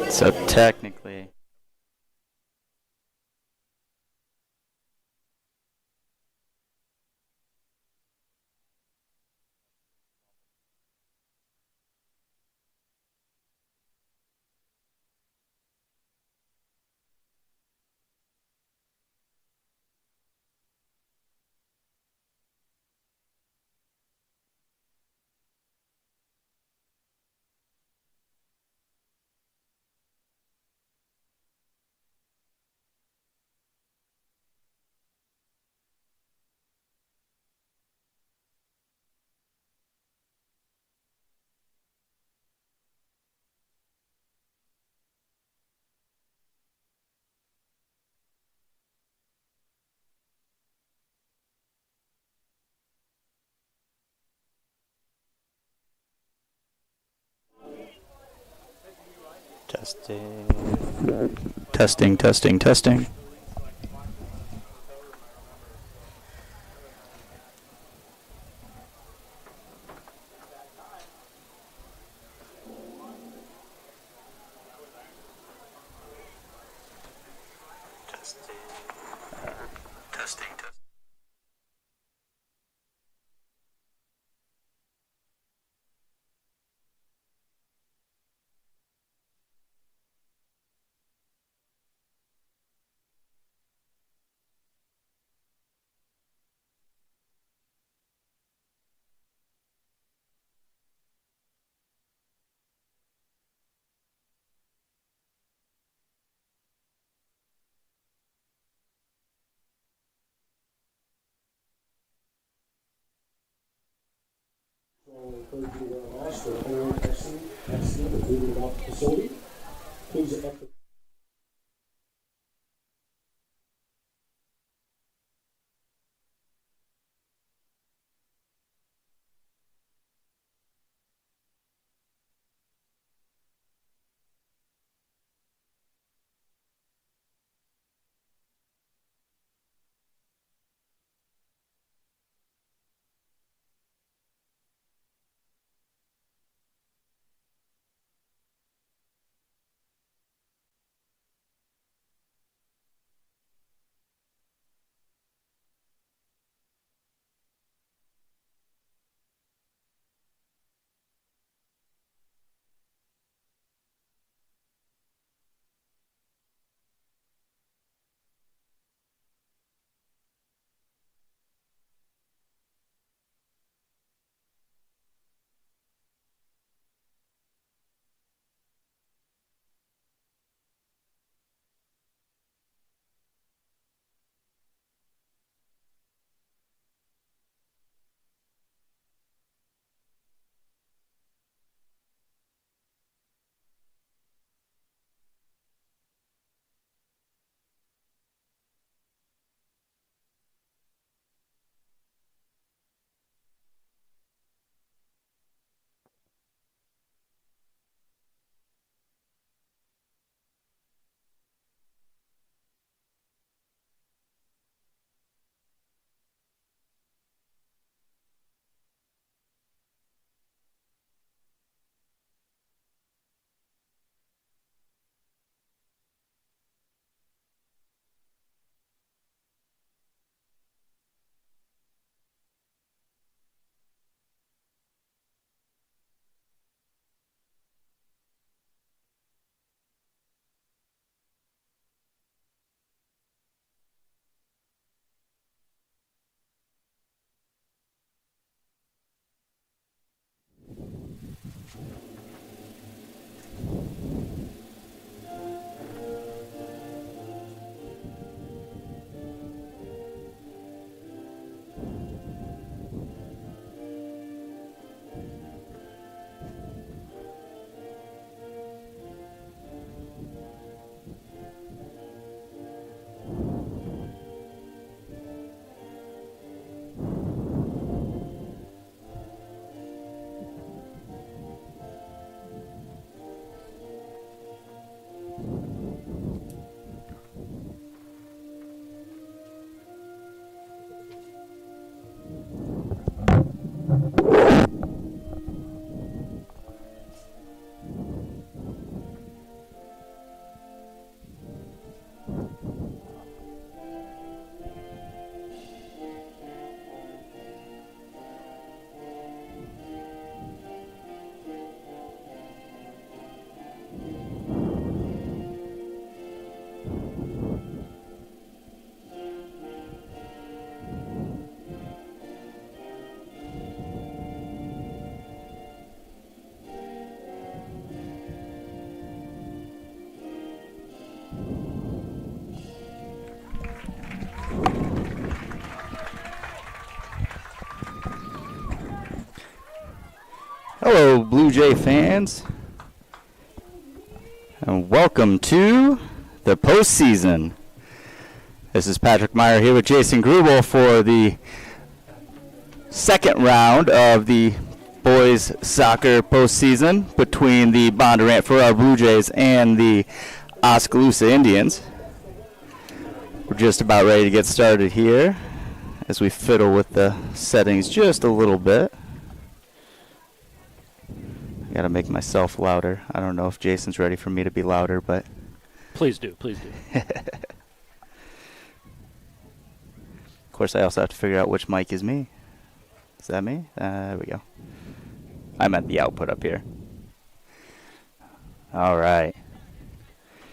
So technically, testing, testing, testing, testing. Testing, testing. Hello, Blue Jay fans, and welcome to the postseason. This is Patrick Meyer here with Jason Grubel for the second round of the boys soccer postseason between the Bondurant Farrar Blue Jays and the Oskaloosa Indians. We're just about ready to get started here as we fiddle with the settings just a little bit. Gotta make myself louder. I don't know if Jason's ready for me to be louder, but please do, please do. Of course, I also have to figure out which mic is me. Is that me? There we go. I'm at the output up here. All right.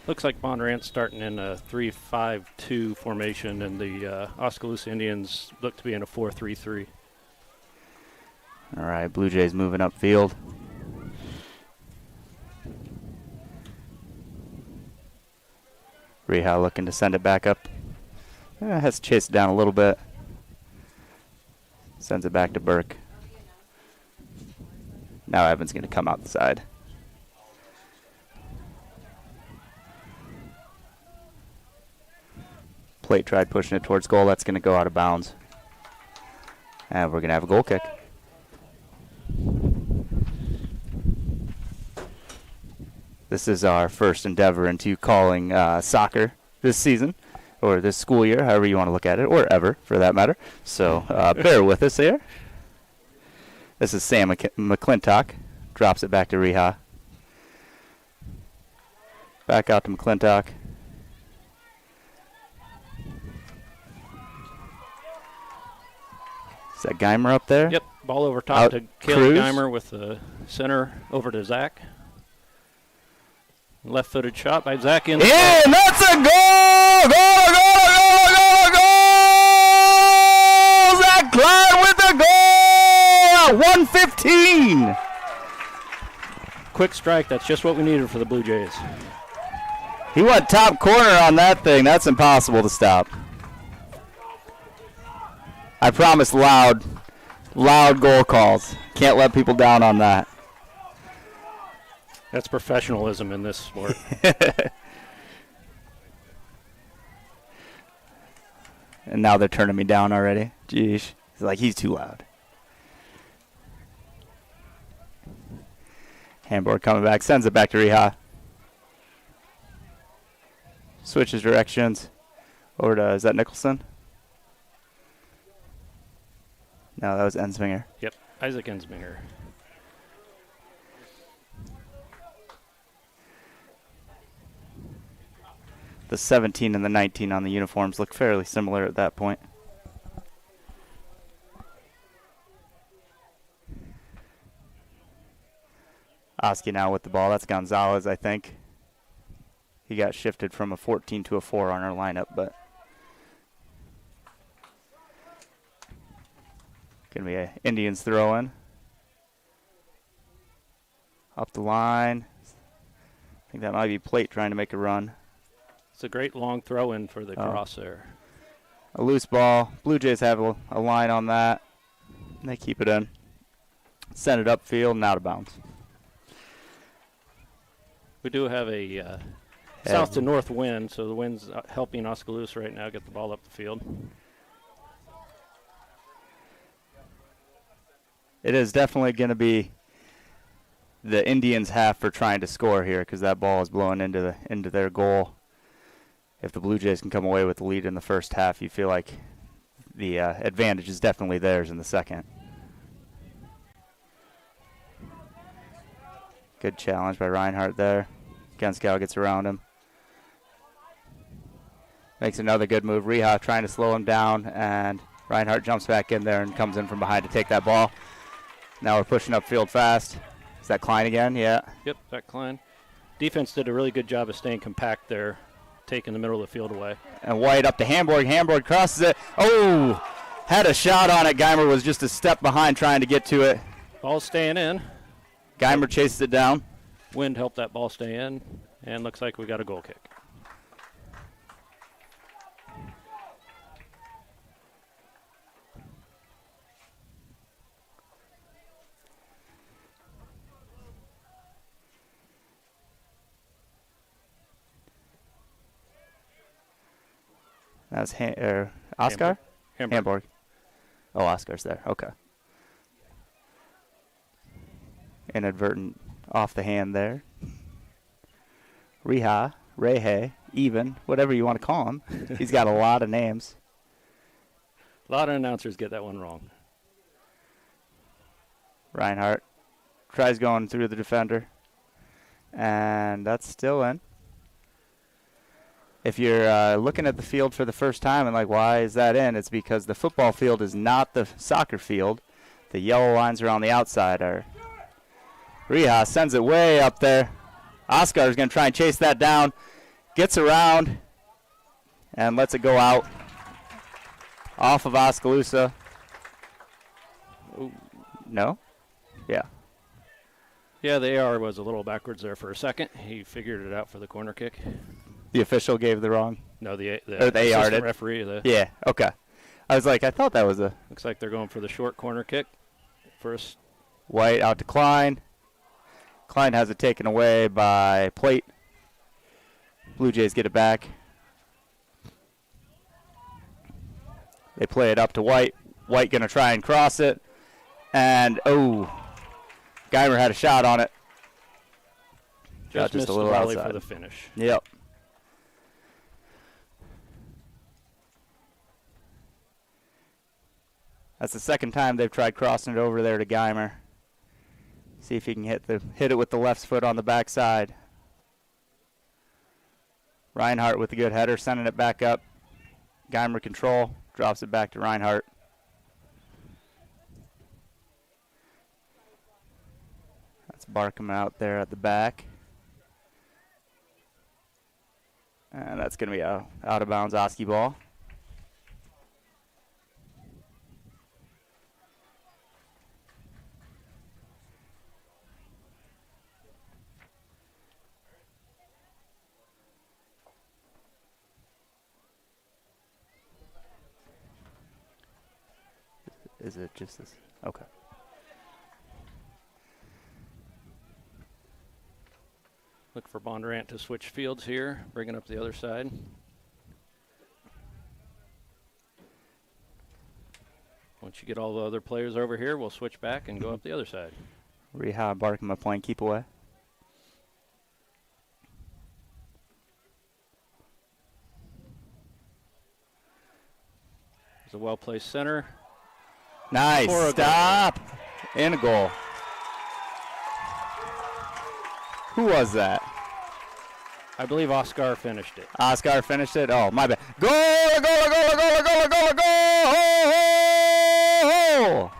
Looks like Bondurant's starting in a 3-5-2 formation, and the Oskaloosa Indians look to be in a 4-3-3. All right, Blue Jays moving upfield. Reha looking to send it back up. Has to chase it down a little bit. Sends it back to Burke. Now Evans going to come out the side. Plate tried pushing it towards goal. That's going to go out of bounds. And we're going to have a goal kick. This is our first endeavor into calling soccer this season, or this school year, however you want to look at it, or ever, for that matter. So bear with us here. This is Sam McClintock. Drops it back to Reha. Back out to McClintock. Is that Geimer up there? Yep, ball over top out to Caleb Geimer with the center over to Zach. Left-footed shot by Zach in. And that's a goal! Goal! Zach Clyde with the goal at 1:15. Quick strike. That's just what we needed for the Blue Jays. He went top corner on that thing. That's impossible to stop. I promise loud goal calls. Can't let people down on that. That's professionalism in this sport. And now they're turning me down already. Jeez. It's like he's too loud. Handboard coming back. Sends it back to Reha. Switches directions. Over to, is that Nicholson? No, that was Ensminger. Yep, Isaac Ensminger. The 17 and the 19 on the uniforms look fairly similar at that point. Oski now with the ball. That's Gonzalez, I think. He got shifted from a 14 to a 4 on our lineup, but going to be an Indians throw in. Up the line. I think that might be Plate trying to make a run. It's a great long throw in for the cross there. A loose ball. Blue Jays have a line on that. And they keep it in. Send it upfield and out of bounds. We do have a south to north wind, so the wind's helping Oskaloosa right now get the ball up the field. It is definitely going to be the Indians' half for trying to score here because that ball is blowing into their goal. If the Blue Jays can come away with the lead in the first half, you feel like the advantage is definitely theirs in the second. Good challenge by Reinhardt there. Genskow gets around him. Makes another good move. Reha trying to slow him down, and Reinhardt jumps back in there and comes in from behind to take that ball. Now we're pushing upfield fast. Is that Klein again? Yeah. Yep, Zach Klein. Defense did a really good job of staying compact there, taking the middle of the field away. And White up to Hamburg. Hamburg crosses it. Oh, had a shot on it. Geimer was just a step behind trying to get to it. Ball's staying in. Geimer chases it down. Wind helped that ball stay in, and looks like we got a goal kick. That was Oscar? Hamburg. Oh, Oscar's there. Okay. Inadvertent off the hand there. Rehe, even, whatever you want to call him. He's got a lot of names. A lot of announcers get that one wrong. Reinhardt tries going through the defender. And that's still in. If you're looking at the field for the first time and like, why is that in? It's because the football field is not the soccer field. The yellow lines are on the outside. Reha sends it way up there. Oscar is going to try and chase that down. Gets around and lets it go out. Off of Oskaloosa. Ooh, no? Yeah. Yeah, the AR was a little backwards there for a second. He figured it out for the corner kick. The official gave the wrong? No, the AR did? referee. Yeah, okay. I was like, I thought that was a... Looks like they're going for the short corner kick first. White out to Klein. Klein has it taken away by Plate. Blue Jays get it back. They play it up to White. White going to try and cross it. And, Geimer had a shot on it. Just missed a little outside for the finish. Yep. That's the second time they've tried crossing it over there to Geimer. See if he can hit it with the left foot on the backside. Reinhardt with a good header, sending it back up. Geimer control, drops it back to Reinhardt. That's Barkham out there at the back. And that's going to be a out of bounds Oski ball. Is it just this? Okay. Look for Bondurant to switch fields here, bringing up the other side. Once you get all the other players over here, we'll switch back and go up the other side. Reha Barkham playing keep away. There's a well-placed center. Nice. Stop. And a goal. Who was that? I believe Oscar finished it. Oscar finished it? Oh, my bad. Goal! Goal! Goal! Goal! Goal! Goal! Goal!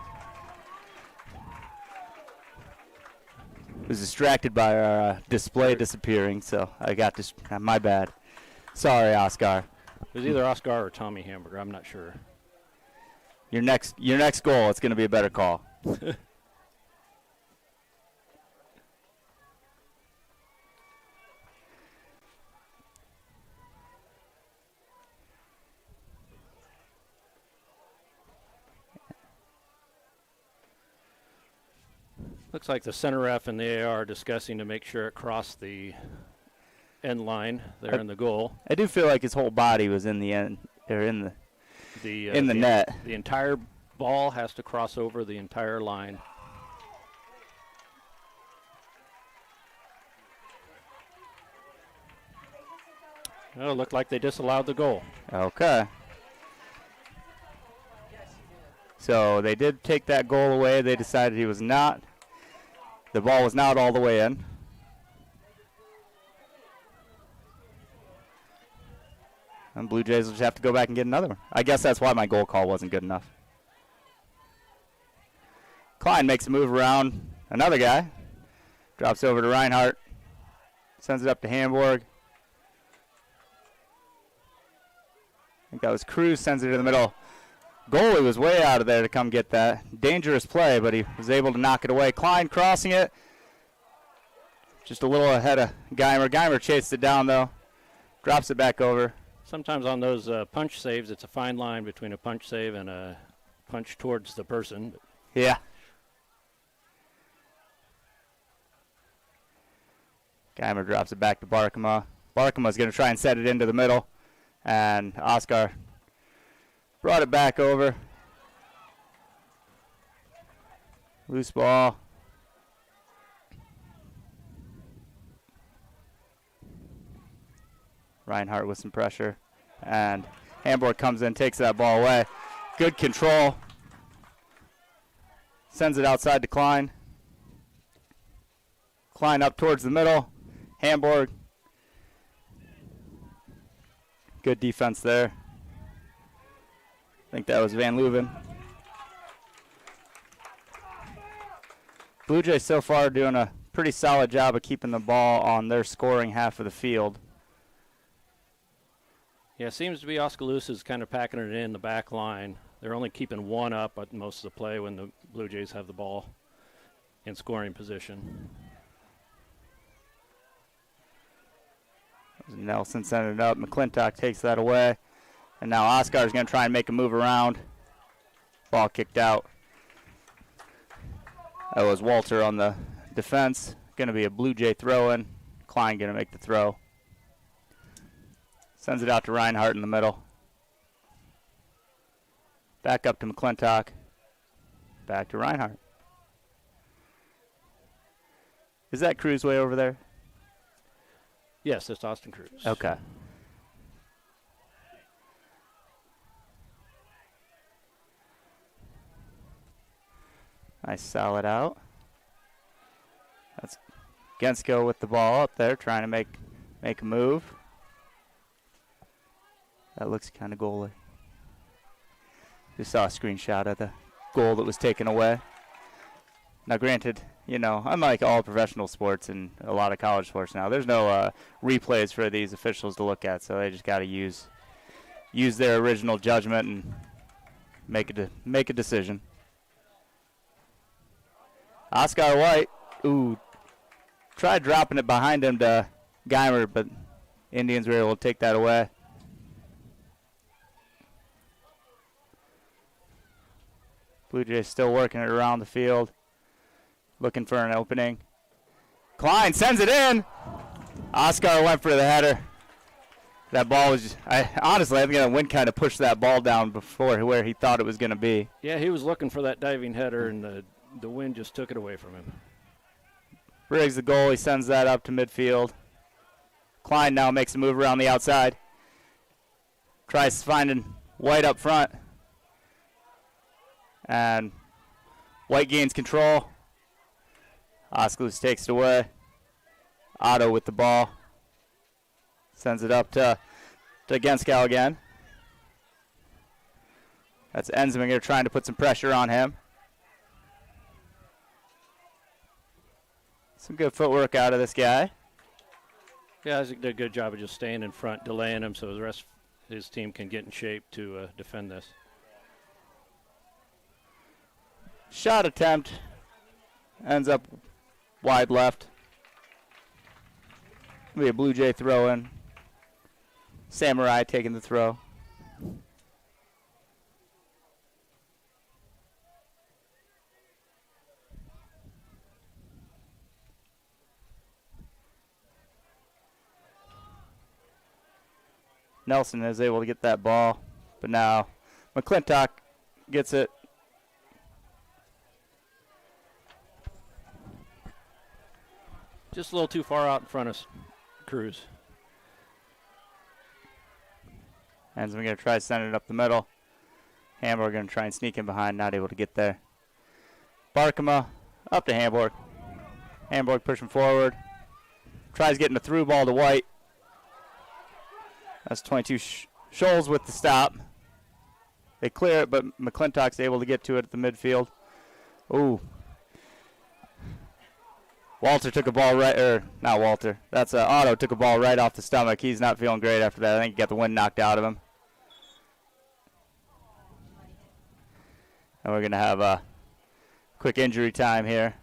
Was distracted by our display disappearing, so I got this. My bad. Sorry, Oscar. It was either Oscar or Tommy Hamburger. I'm not sure. Your next goal, it's going to be a better call. Looks like the center ref and the AR are discussing to make sure it crossed the end line there in the goal. I do feel like his whole body was in the end, or in the net. The entire ball has to cross over the entire line. Well, it looked like they disallowed the goal. Okay. So they did take that goal away. They decided he was not. The ball was not all the way in. And Blue Jays will just have to go back and get another one. I guess that's why my goal call wasn't good enough. Klein makes a move around another guy. Drops over to Reinhardt. Sends it up to Hamburg. I think that was Cruz. Sends it to the middle. Goalie was way out of there to come get that. Dangerous play, but he was able to knock it away. Klein crossing it. Just a little ahead of Geimer. Geimer chased it down, though. Drops it back over. Sometimes on those punch saves, it's a fine line between a punch save and a punch towards the person. Yeah. Geimer drops it back to Barkema. Barkema's going to try and set it into the middle. And Oscar Brought it back over. Loose ball. Reinhardt with some pressure. And Hamburg comes in, takes that ball away. Good control. Sends it outside to Klein. Klein up towards the middle. Hamburg. Good defense there. I think that was Van Leuven. Blue Jays so far doing a pretty solid job of keeping the ball on their scoring half of the field. Yeah, it seems to be Oskaloosa's kind of packing it in the back line. They're only keeping one up at most of the play when the Blue Jays have the ball in scoring position. Nelson sent it up. McClintock takes that away. And now Oscar's going to try and make a move around. Ball kicked out. That was Walter on the defense. Going to be a Blue Jay throw-in. Klein going to make the throw. Sends it out to Reinhardt in the middle. Back up to McClintock. Back to Reinhardt. Is that Cruz way over there? Yes, it's Austin Cruz. Okay. Nice solid out. That's Gensko with the ball up there, trying to make a move. That looks kind of goalie. Just saw a screenshot of the goal that was taken away. Now, granted, you know, unlike all professional sports and a lot of college sports now, there's no replays for these officials to look at, so they just got to use their original judgment and make a decision. Oscar White, tried dropping it behind him to Geimer, but Indians were able to take that away. Blue Jays still working it around the field, looking for an opening. Klein sends it in. Oscar went for the header. That ball was just, honestly, I think the wind kind of pushed that ball down before where he thought it was going to be. Yeah, he was looking for that diving header, and the wind just took it away from him. Briggs, the goalie, sends that up to midfield. Klein now makes a move around the outside. Tries finding White up front. And White gains control. Oskaloosa takes it away. Otto with the ball. Sends it up to Genskow again. That's Enzminger trying to put some pressure on him. Some good footwork out of this guy. Yeah, he did a good job of just staying in front, delaying him so the rest of his team can get in shape to defend this. Shot attempt ends up wide left. Be a Blue Jay throw in. Samurai taking the throw. Nelson is able to get that ball, but now McClintock gets it. Just a little too far out in front of Cruz. And we're going to try to send it up the middle. Hamburg going to try and sneak in behind, not able to get there. Barkema up to Hamburg. Hamburg pushing forward. Tries getting a through ball to White. That's 22 Scholes with the stop. They clear it, but McClintock's able to get to it at the midfield. Ooh. Walter took a ball right, or not Walter. That's Otto took a ball right off the stomach. He's not feeling great after that. I think he got the wind knocked out of him. And we're going to have a quick injury time here.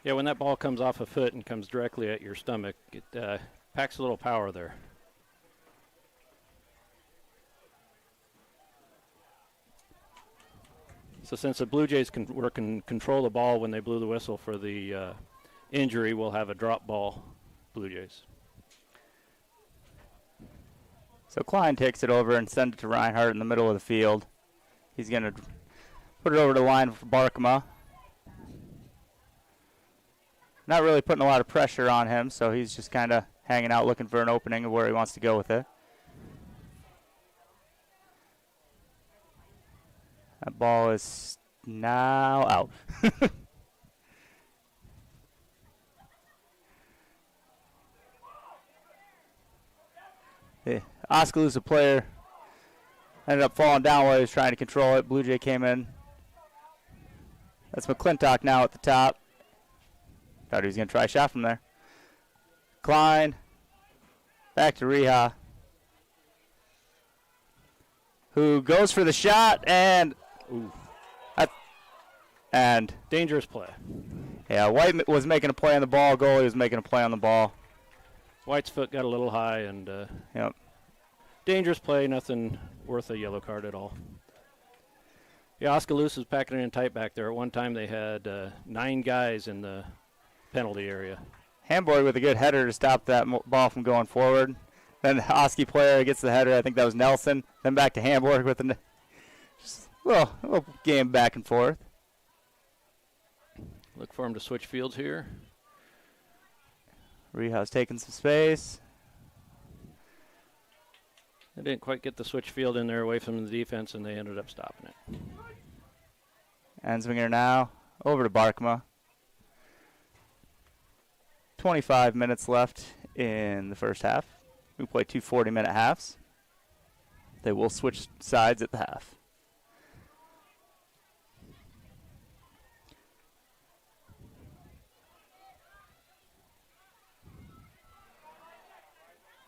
Yeah, when that ball comes off a foot and comes directly at your stomach, it packs a little power there. So since the Blue Jays can control the ball when they blew the whistle for the injury, we'll have a drop ball Blue Jays. So Klein takes it over and sends it to Reinhardt in the middle of the field. He's going to put it over the line for Barkema. Not really putting a lot of pressure on him, so he's just kind of hanging out looking for an opening of where he wants to go with it. That ball is now out. The Oskaloosa player ended up falling down while he was trying to control it. Blue Jay came in. That's McClintock now at the top. Thought he was going to try a shot from there. Klein. Back to Reha, who goes for the shot and dangerous play. Yeah, White was making a play on the ball. Goalie was making a play on the ball. White's foot got a little high, and dangerous play, nothing worth a yellow card at all. Yeah, Oskaloosa's packing it in tight back there. At one time they had 9 guys in the penalty area. Hamburg with a good header to stop that ball from going forward. Then the Oski player gets the header. I think that was Nelson. Then back to Hamburg with a little game back and forth. Look for him to switch fields here. Reha's taking some space. They didn't quite get the switch field in there away from the defense, and they ended up stopping it. Ensminger now over to Barkema. 25 minutes left in the first half. We play 2 40-minute halves. They will switch sides at the half.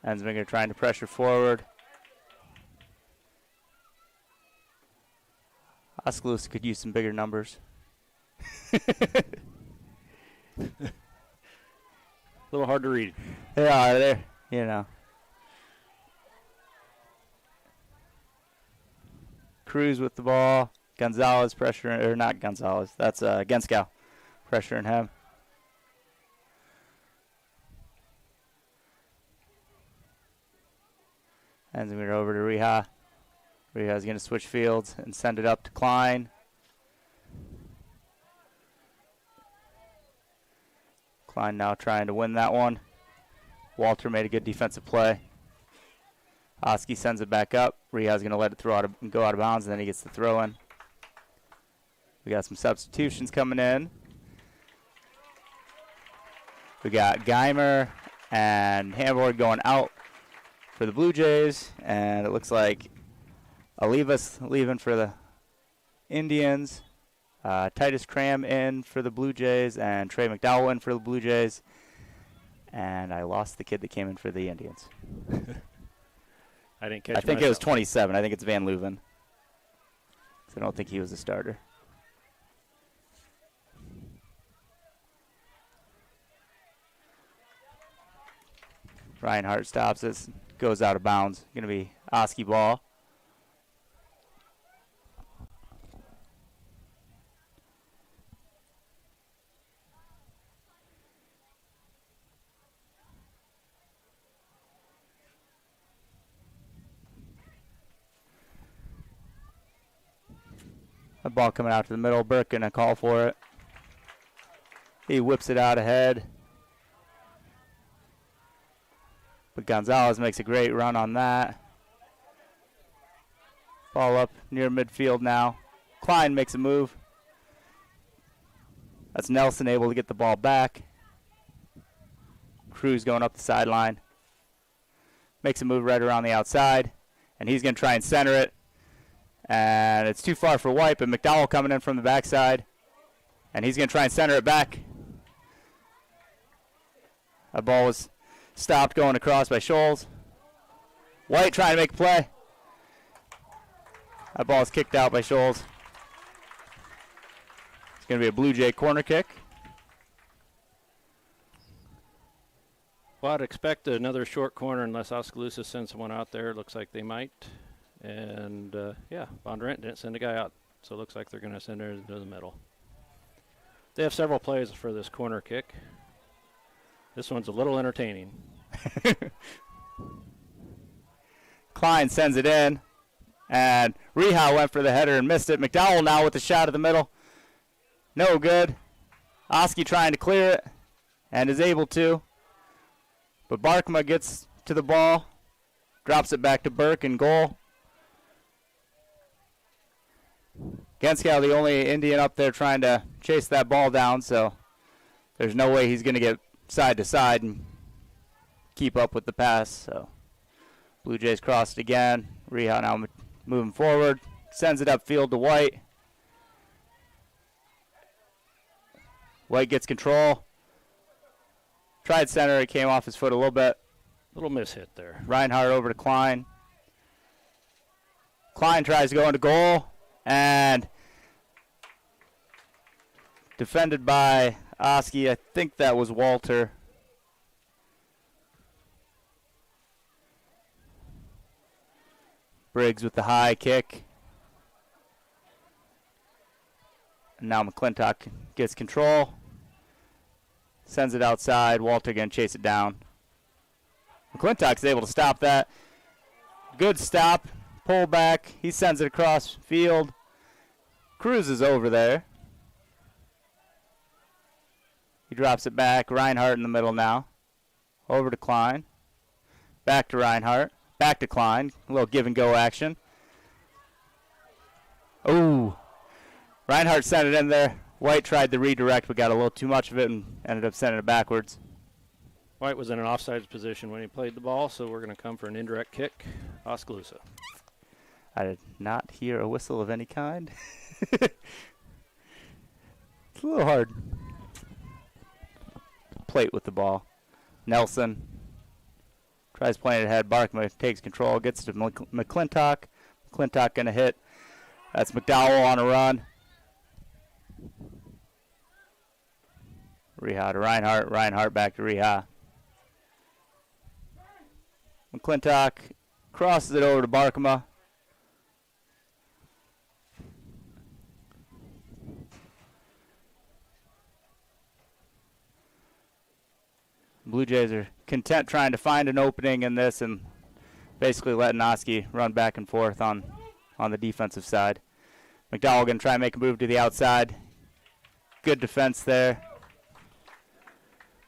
Ensminger trying to pressure forward. Oskaloosa could use some bigger numbers. A little hard to read. They are. They're, you know. Cruz with the ball. Gonzalez pressuring, or not Gonzalez. That's Genskow pressuring him. Ensminger over to Reha. Reha's going to switch fields and send it up to Klein. Klein now trying to win that one. Walter made a good defensive play. Oski sends it back up. Reha's going to let it go out of bounds, and then he gets the throw in. We got some substitutions coming in. We got Geimer and Hamburg going out for the Blue Jays, and it looks like Olivas leaving for the Indians. Titus Cram in for the Blue Jays, and Trey McDowell in for the Blue Jays. And I lost the kid that came in for the Indians. I didn't catch. I think it was 27. I think it's Van Leuven. I don't think he was a starter. Reinhardt stops it, goes out of bounds. Going to be Oski ball. A ball coming out to the middle. Burke going to call for it. He whips it out ahead. But Gonzalez makes a great run on that. Ball up near midfield now. Klein makes a move. That's Nelson able to get the ball back. Cruz going up the sideline. Makes a move right around the outside. And he's going to try and center it. And it's too far for White, but McDowell coming in from the backside. And he's going to try and center it back. That ball was stopped going across by Scholes. White trying to make a play. That ball is kicked out by Scholes. It's going to be a Blue Jay corner kick. Well, I'd expect another short corner unless Oskaloosa sends someone out there. Looks like they might. And, Bondurant didn't send a guy out. So it looks like they're going to send it into the middle. They have several plays for this corner kick. This one's a little entertaining. Klein sends it in, and Reha went for the header and missed it. McDowell now with the shot at the middle. No good. Oski trying to clear it, and is able to. But Barkma gets to the ball, drops it back to Burke in goal. Genskow, the only Indian up there trying to chase that ball down, so there's no way he's going to get side to side and keep up with the pass. So Blue Jays cross it again. Reha now moving forward, sends it upfield to White. White gets control. Tried center, it came off his foot a little bit. Little mishit there. Reinhardt over to Klein. Klein tries to go into goal, and defended by Oski. I think that was Walter. Briggs with the high kick. And now McClintock gets control. Sends it outside. Walter going to chase it down. McClintock's able to stop that. Good stop. Pull back. He sends it across field. Cruz is over there. He drops it back. Reinhardt in the middle now. Over to Klein. Back to Reinhardt. Back to Klein. A little give and go action. Ooh. Reinhardt sent it in there. White tried to redirect, but got a little too much of it and ended up sending it backwards. White was in an offsides position when he played the ball, so we're going to come for an indirect kick. Oskaloosa. I did not hear a whistle of any kind. It's a little hard. Plate with the ball. Nelson tries playing it ahead. Barkma takes control, gets to McClintock. McClintock going to hit. That's McDowell on a run. Reha to Reinhardt. Reinhardt back to Reha. McClintock crosses it over to Barkma. Blue Jays are content trying to find an opening in this and basically letting Oski run back and forth on the defensive side. McDowell going to try and make a move to the outside. Good defense there.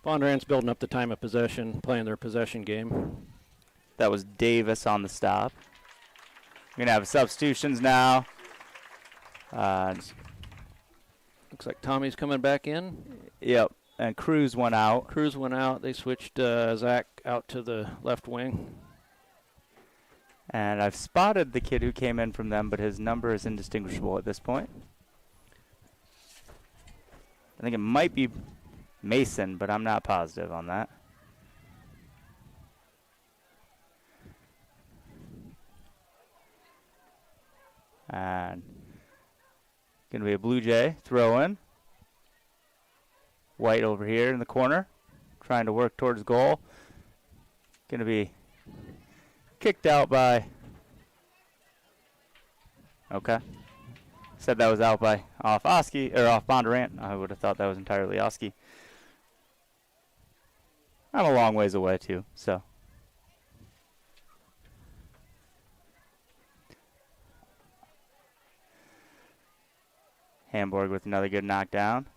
Bondurant's building up the time of possession, playing their possession game. That was Davis on the stop. We're going to have substitutions now. Looks like Tommy's coming back in. Yep, and Cruz went out. Cruz went out. They switched Zach out to the left wing. And I've spotted the kid who came in from them, but his number is indistinguishable at this point. I think it might be Mason, but I'm not positive on that. And going to be a Blue Jay throw in. White over here in the corner, trying to work towards goal. Going to be kicked out by. Okay. Said that was out by off Oski or off Bondurant. I would have thought that was entirely Oski. I'm a long ways away too, so. Hamburg with another good knockdown.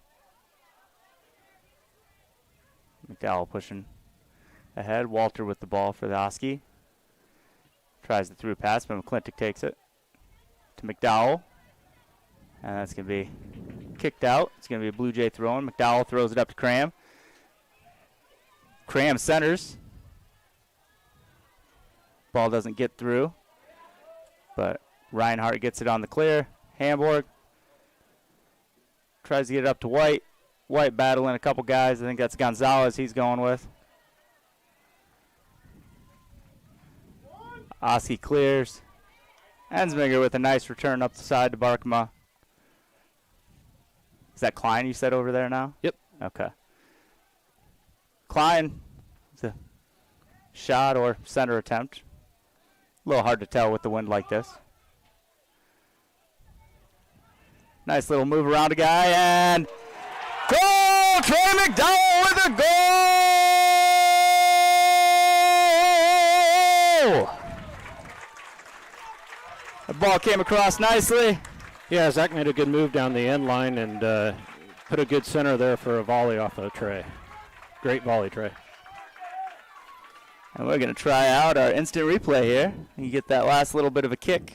McDowell pushing ahead. Walter with the ball for the Oski. Tries the through pass, but McClintock takes it to McDowell. And that's going to be kicked out. It's going to be a Blue Jay throwing. McDowell throws it up to Cram. Cram centers. Ball doesn't get through. But Reinhardt gets it on the clear. Hamburg tries to get it up to White. White battling a couple guys. I think that's Gonzalez he's going with. Oski clears. Ensminger with a nice return up the side to Barkma. Is that Klein you said over there now? Yep. Okay. Klein, it's a shot or center attempt. A little hard to tell with the wind like this. Nice little move around a guy, and goal! Trey McDowell with a goal! The ball came across nicely. Yeah, Zach made a good move down the end line and put a good center there for a volley off of Trey. Great volley, Trey. And we're going to try out our instant replay here. You get that last little bit of a kick.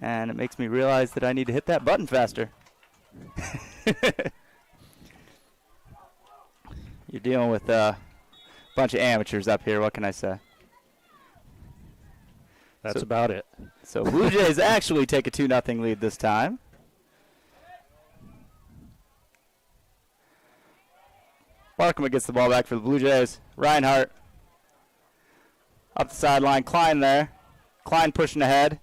And it makes me realize that I need to hit that button faster. You're dealing with a bunch of amateurs up here. What can I say? That's about it. So Blue Jays actually take a 2-0 lead this time. Barkman gets the ball back for the Blue Jays. Reinhardt up the sideline. Klein there. Klein pushing ahead.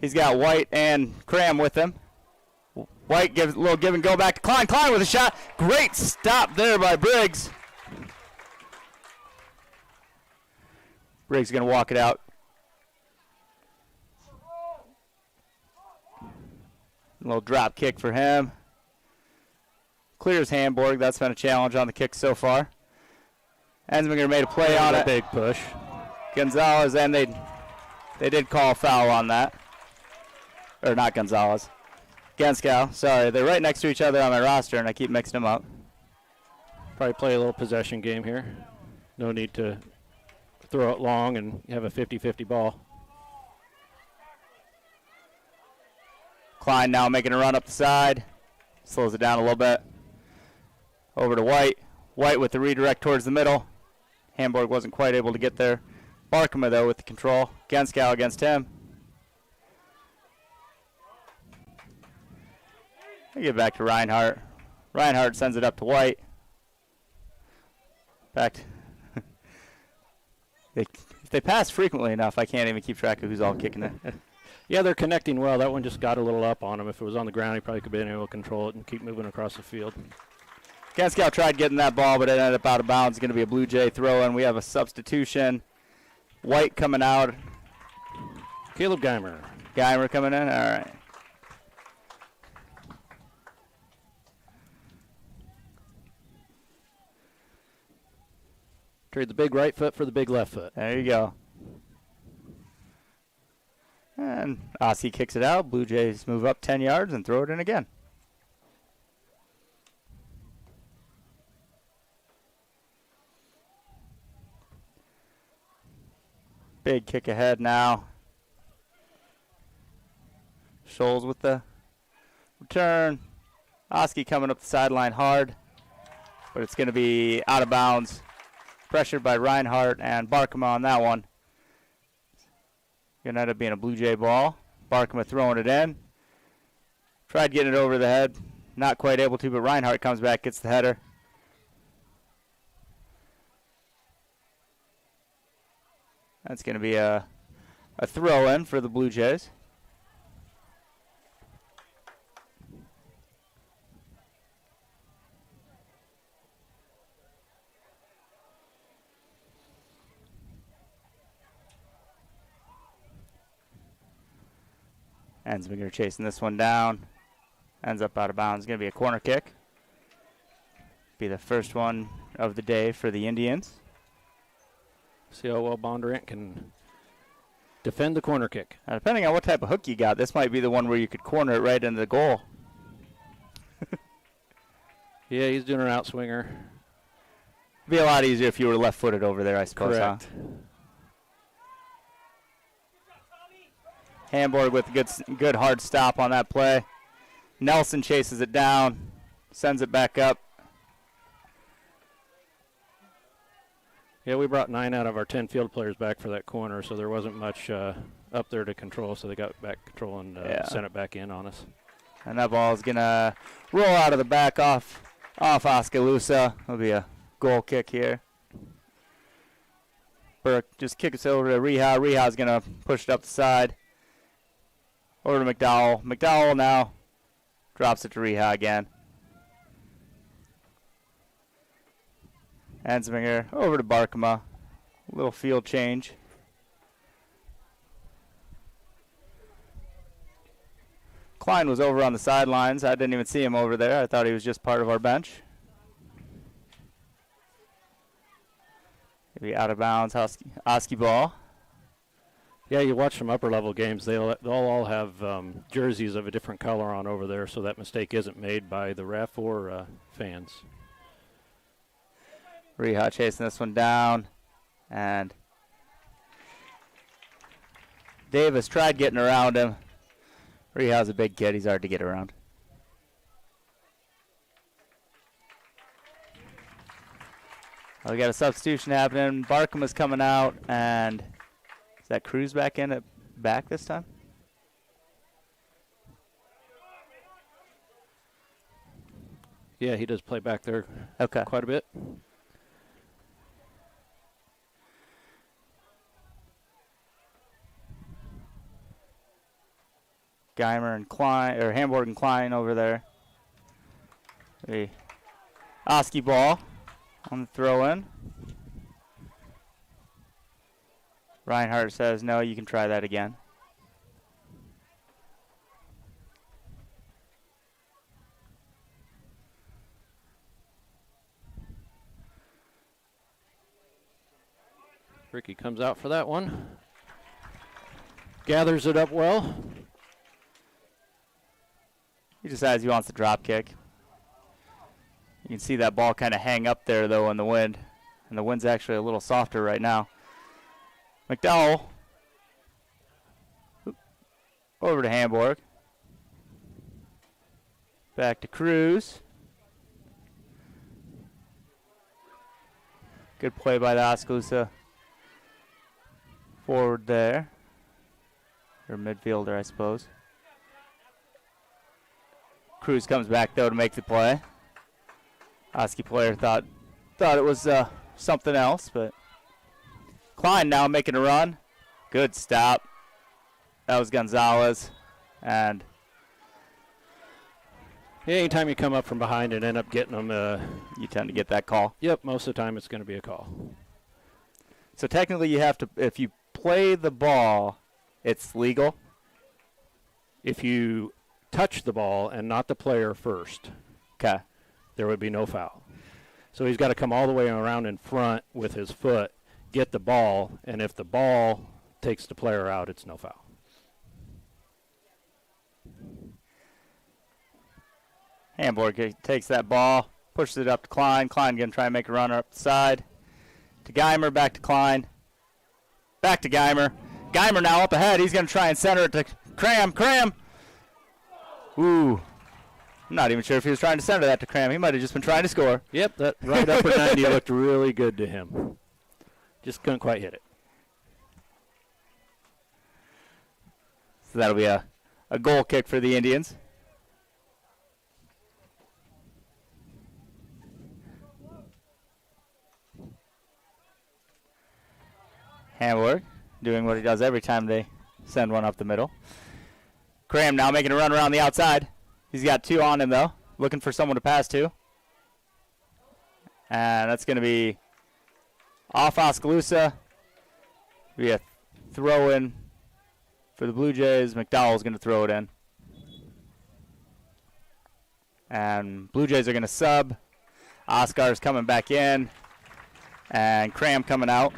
He's got White and Cram with him. White gives a little give and go back to Klein. Klein with a shot. Great stop there by Briggs. Briggs going to walk it out. A little drop kick for him. Clears Hamburg. That's been a challenge on the kick so far. Ensminger made a play on it. Big push. Gonzalez, and they did call a foul on that. Or not Gonzalez. Genskow. Sorry, they're right next to each other on my roster, and I keep mixing them up. Probably play a little possession game here. No need to throw it long and have a 50-50 ball. Klein now making a run up the side. Slows it down a little bit. Over to White. White with the redirect towards the middle. Hamburg wasn't quite able to get there. Barkema, though, with the control. Genskow against him. We get back to Reinhardt. Reinhardt sends it up to White. Back to if they pass frequently enough, I can't even keep track of who's all kicking it. Yeah, they're connecting well. That one just got a little up on him. If it was on the ground, he probably could have been able to control it and keep moving across the field. Genskow tried getting that ball, but it ended up out of bounds. It's going to be a Blue Jay throw, and we have a substitution. White coming out. Caleb Geimer. Geimer coming in. All right. Trade the big right foot for the big left foot. There you go. And Ossie kicks it out. Blue Jays move up 10 yards and throw it in again. Big kick ahead now. Scholes with the return. Oski coming up the sideline hard, but it's going to be out of bounds. Pressured by Reinhardt and Barkema on that one. Going to end up being a Blue Jay ball. Barkema throwing it in. Tried getting it over the head. Not quite able to, but Reinhardt comes back, gets the header. That's going to be a throw-in for the Blue Jays. Ensminger chasing this one down. Ends up out of bounds. Going to be a corner kick. Be the first one of the day for the Indians. See how well Bondurant can defend the corner kick. Now, depending on what type of hook you got, this might be the one where you could corner it right into the goal. Yeah, he's doing an outswinger. Be a lot easier if you were left-footed over there, I suppose. Correct. Huh? Hamburg with a good hard stop on that play. Nelson chases it down, sends it back up. Yeah, we brought 9 out of our 10 field players back for that corner, so there wasn't much up there to control, so they got back control and sent it back in on us. And that ball is going to roll out of the back off Oskaloosa. It'll be a goal kick here. Burke just kicks it over to Reha. Reha's going to push it up the side. Over to McDowell. McDowell now drops it to Reha again. Ensminger over to Barkema. Little field change. Klein was over on the sidelines. I didn't even see him over there. I thought he was just part of our bench. Maybe out of bounds, Oski ball. Yeah, you watch some upper-level games. They'll all have jerseys of a different color on over there, so that mistake isn't made by the ref or fans. Reha chasing this one down, and Davis tried getting around him. Reha's a big kid. He's hard to get around. We got a substitution happening. Barkham is coming out, and is that Cruz back in at back this time? Yeah, he does play back there quite a bit. Geimer and Klein, or Hamburg and Klein over there. The Oski ball on the throw in. Reinhardt says, no, you can try that again. Ricky comes out for that one. Gathers it up well. He decides he wants the drop kick. You can see that ball kind of hang up there, though, in the wind. And the wind's actually a little softer right now. McDowell. Over to Hamburg. Back to Cruz. Good play by the Oskaloosa forward there. Or midfielder, I suppose. Cruz comes back, though, to make the play. Oski player thought it was something else, but Klein now making a run. Good stop. That was Gonzalez. And yeah, anytime you come up from behind and end up getting them, you tend to get that call. Yep, most of the time it's going to be a call. So technically you have to, if you play the ball, it's legal. If you touch the ball and not the player first, okay, there would be no foul. So he's got to come all the way around in front with his foot, get the ball, and if the ball takes the player out, it's no foul. Hamburg takes that ball, pushes it up to Klein. Klein going to try and make a runner up the side. To Geimer, back to Klein. Back to Geimer. Geimer now up ahead. He's going to try and center it to Cram. Cram! Ooh. I'm not even sure if he was trying to center that to Cram. He might have just been trying to score. Yep, that right upper 90 looked really good to him. Just couldn't quite hit it. So that'll be a goal kick for the Indians. Hamburg doing what he does every time they send one up the middle. Cram now making a run around the outside. He's got two on him, though. Looking for someone to pass to. And that's going to be off Oskaloosa. Be a throw-in for the Blue Jays. McDowell's going to throw it in. And Blue Jays are going to sub. Oscar's coming back in. And Cram coming out.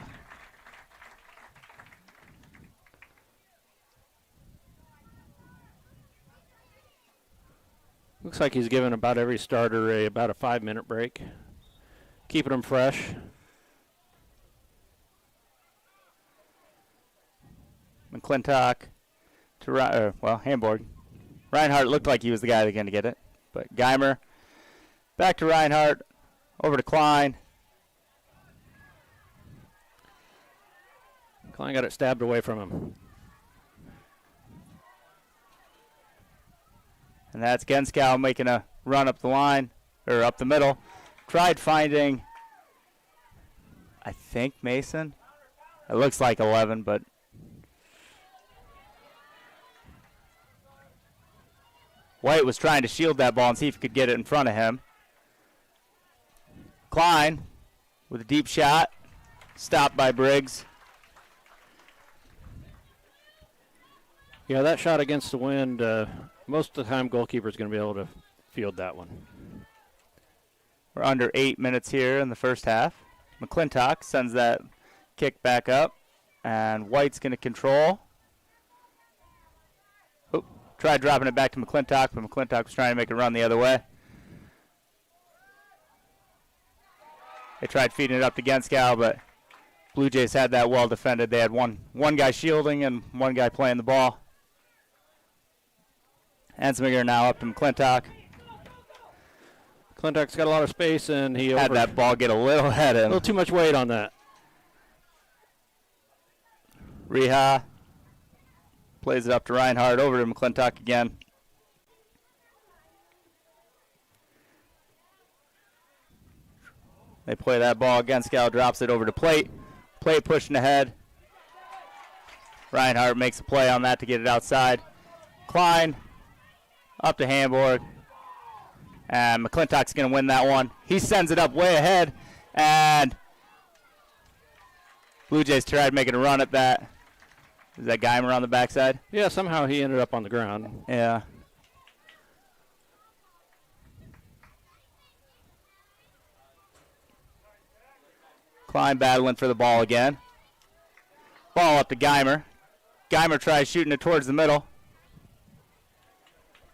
Looks like he's giving about every starter about a 5-minute break, keeping them fresh. McClintock to Hamburg. Reinhardt looked like he was the guy that's going to get it, but Geimer back to Reinhardt, over to Klein. Klein got it stabbed away from him. And that's Genskow making a run up the line, or up the middle. Tried finding, I think, Mason. It looks like 11, but White was trying to shield that ball and see if he could get it in front of him. Klein with a deep shot, stopped by Briggs. Yeah, that shot against the wind, most of the time goalkeeper's going to be able to field that one. We're under 8 minutes here in the first half. McClintock sends that kick back up, and White's going to control. Oh, tried dropping it back to McClintock, but McClintock was trying to make a run the other way. They tried feeding it up to Genskow, but Blue Jays had that well defended. They had one guy shielding and one guy playing the ball. Ensminger now up to McClintock. McClintock's got a lot of space, and he had that ball get a little ahead of him. A little too much weight on that. Reha plays it up to Reinhardt, over to McClintock again. They play that ball. Genskow drops it over to Plate. Plate pushing ahead. Reinhardt makes a play on that to get it outside. Klein up to Hamburg. And McClintock's going to win that one. He sends it up way ahead. And Blue Jays tried making a run at that. Is that Geimer on the backside? Yeah, somehow he ended up on the ground. Yeah. Klein battling for the ball again. Ball up to Geimer. Geimer tries shooting it towards the middle.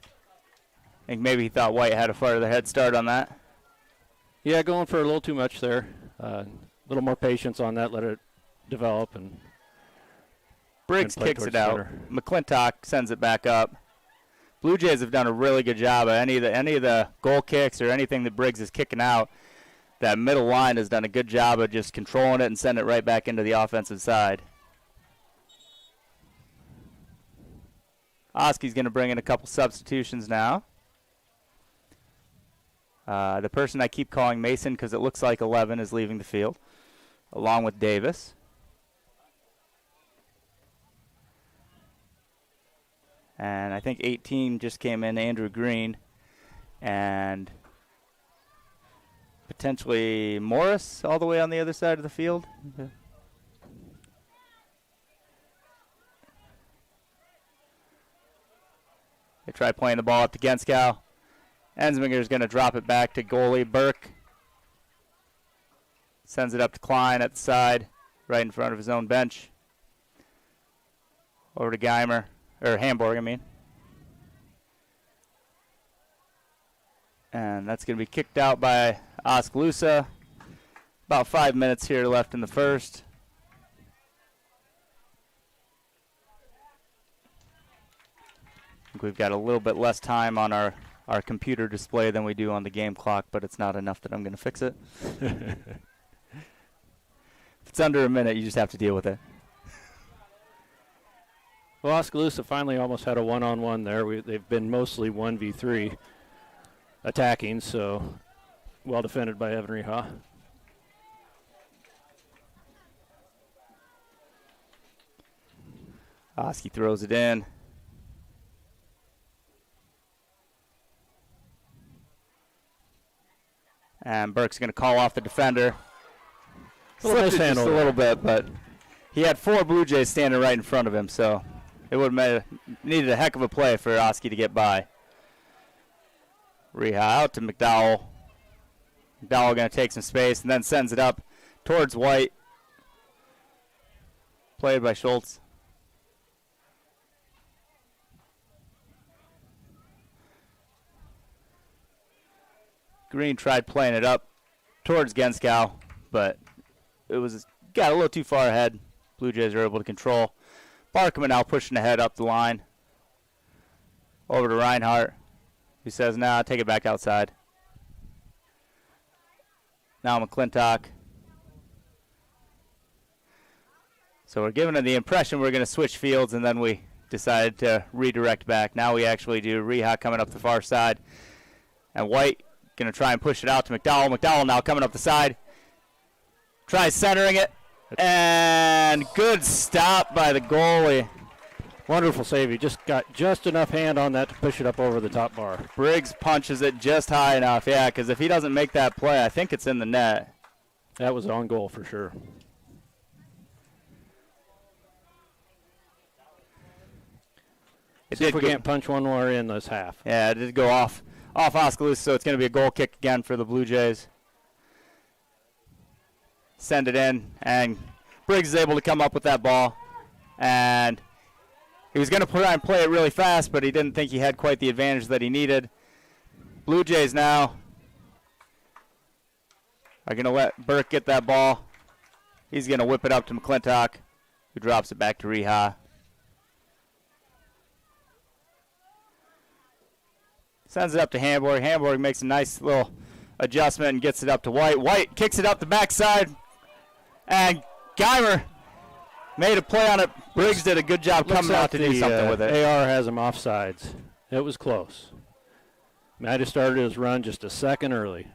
I think maybe he thought White had a further head start on that. Yeah, going for a little too much there. A little more patience on that, let it develop. And Briggs kicks it out. McClintock sends it back up. Blue Jays have done a really good job of any of the goal kicks or anything that Briggs is kicking out. That middle line has done a good job of just controlling it and sending it right back into the offensive side. Oski's going to bring in a couple substitutions now. The person I keep calling Mason because it looks like 11 is leaving the field, along with Davis. And I think 18 just came in, Andrew Green, and potentially Morris all the way on the other side of the field. Okay. They try playing the ball up to Genskow. Ensminger is going to drop it back to goalie Burke. Sends it up to Klein at the side, right in front of his own bench. Over to Geimer, or Hamburg, I mean. And that's going to be kicked out by Oskaloosa. About 5 minutes here left in the first. I think we've got a little bit less time on our computer display than we do on the game clock, but it's not enough that I'm going to fix it. If it's under a minute, you just have to deal with it. Well, Oskaloosa finally almost had a one-on-one there. They've been mostly 1v3 attacking, so well defended by Evan Reha. Oski throws it in. And Burke's going to call off the defender. Slipped it just a little bit, but he had 4 Blue Jays standing right in front of him, so it would have needed a heck of a play for Oski to get by. Reha out to McDowell. McDowell going to take some space and then sends it up towards White. Played by Schultz. Green tried playing it up towards Genskow, but it got a little too far ahead. Blue Jays are able to control. Barkman now pushing ahead up the line. Over to Reinhardt, who says, nah, take it back outside. Now McClintock. So we're giving it the impression we're going to switch fields, and then we decided to redirect back. Now we actually do. Reha coming up the far side. And White going to try and push it out to McDowell. McDowell now coming up the side. Tries centering it. And good stop by the goalie. Wonderful save. He just got just enough hand on that to push it up over the top bar. Briggs punches it just high enough. Yeah, because if he doesn't make that play, I think it's in the net. That was on goal for sure. See if we can't punch one more in this half. Yeah, it did go off Oskaloosa, so it's going to be a goal kick again for the Blue Jays. Send it in, and Briggs is able to come up with that ball. And he was going to try and play it really fast, but he didn't think he had quite the advantage that he needed. Blue Jays now are going to let Burke get that ball. He's going to whip it up to McClintock, who drops it back to Reha. Sends it up to Hamburg. Hamburg makes a nice little adjustment and gets it up to White. White kicks it up the backside, and Geimer made a play on it. Briggs did a good job coming out to do something with it. AR has him offsides. It was close. Might have started his run just a second early.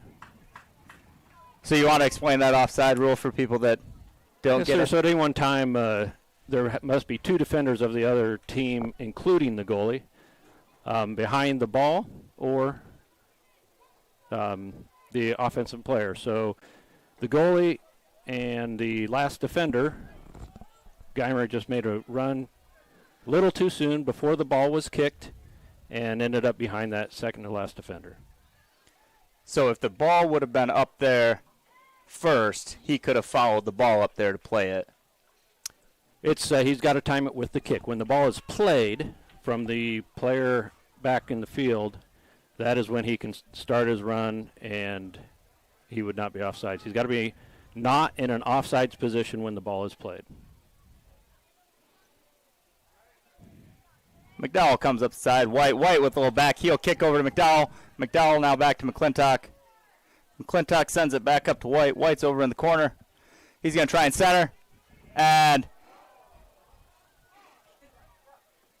So you want to explain that offside rule for people that don't get it? So at any one time, there must be two defenders of the other team, including the goalie, behind the ball or the offensive player. So the goalie and the last defender, Geimer just made a run a little too soon before the ball was kicked and ended up behind that second to last defender. So if the ball would have been up there first, he could have followed the ball up there to play it. It's he's got to time it with the kick. When the ball is played from the player back in the field, that is when he can start his run, and he would not be offsides. He's got to be not in an offsides position when the ball is played. McDowell comes up the side. White with a little back heel kick over to McDowell. McDowell now back to McClintock. McClintock sends it back up to White. White's over in the corner. He's going to try and center. And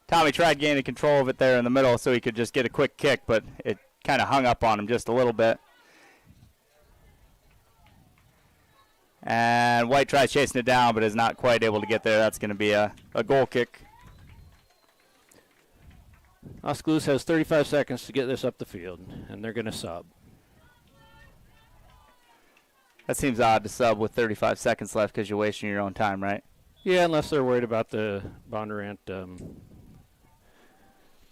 Tommy tried gaining control of it there in the middle so he could just get a quick kick, but it kind of hung up on him just a little bit. And White tries chasing it down, but is not quite able to get there. That's going to be a goal kick. Oskaloosa has 35 seconds to get this up the field, and they're going to sub. That seems odd to sub with 35 seconds left because you're wasting your own time, right? Yeah, unless they're worried about the Bondurant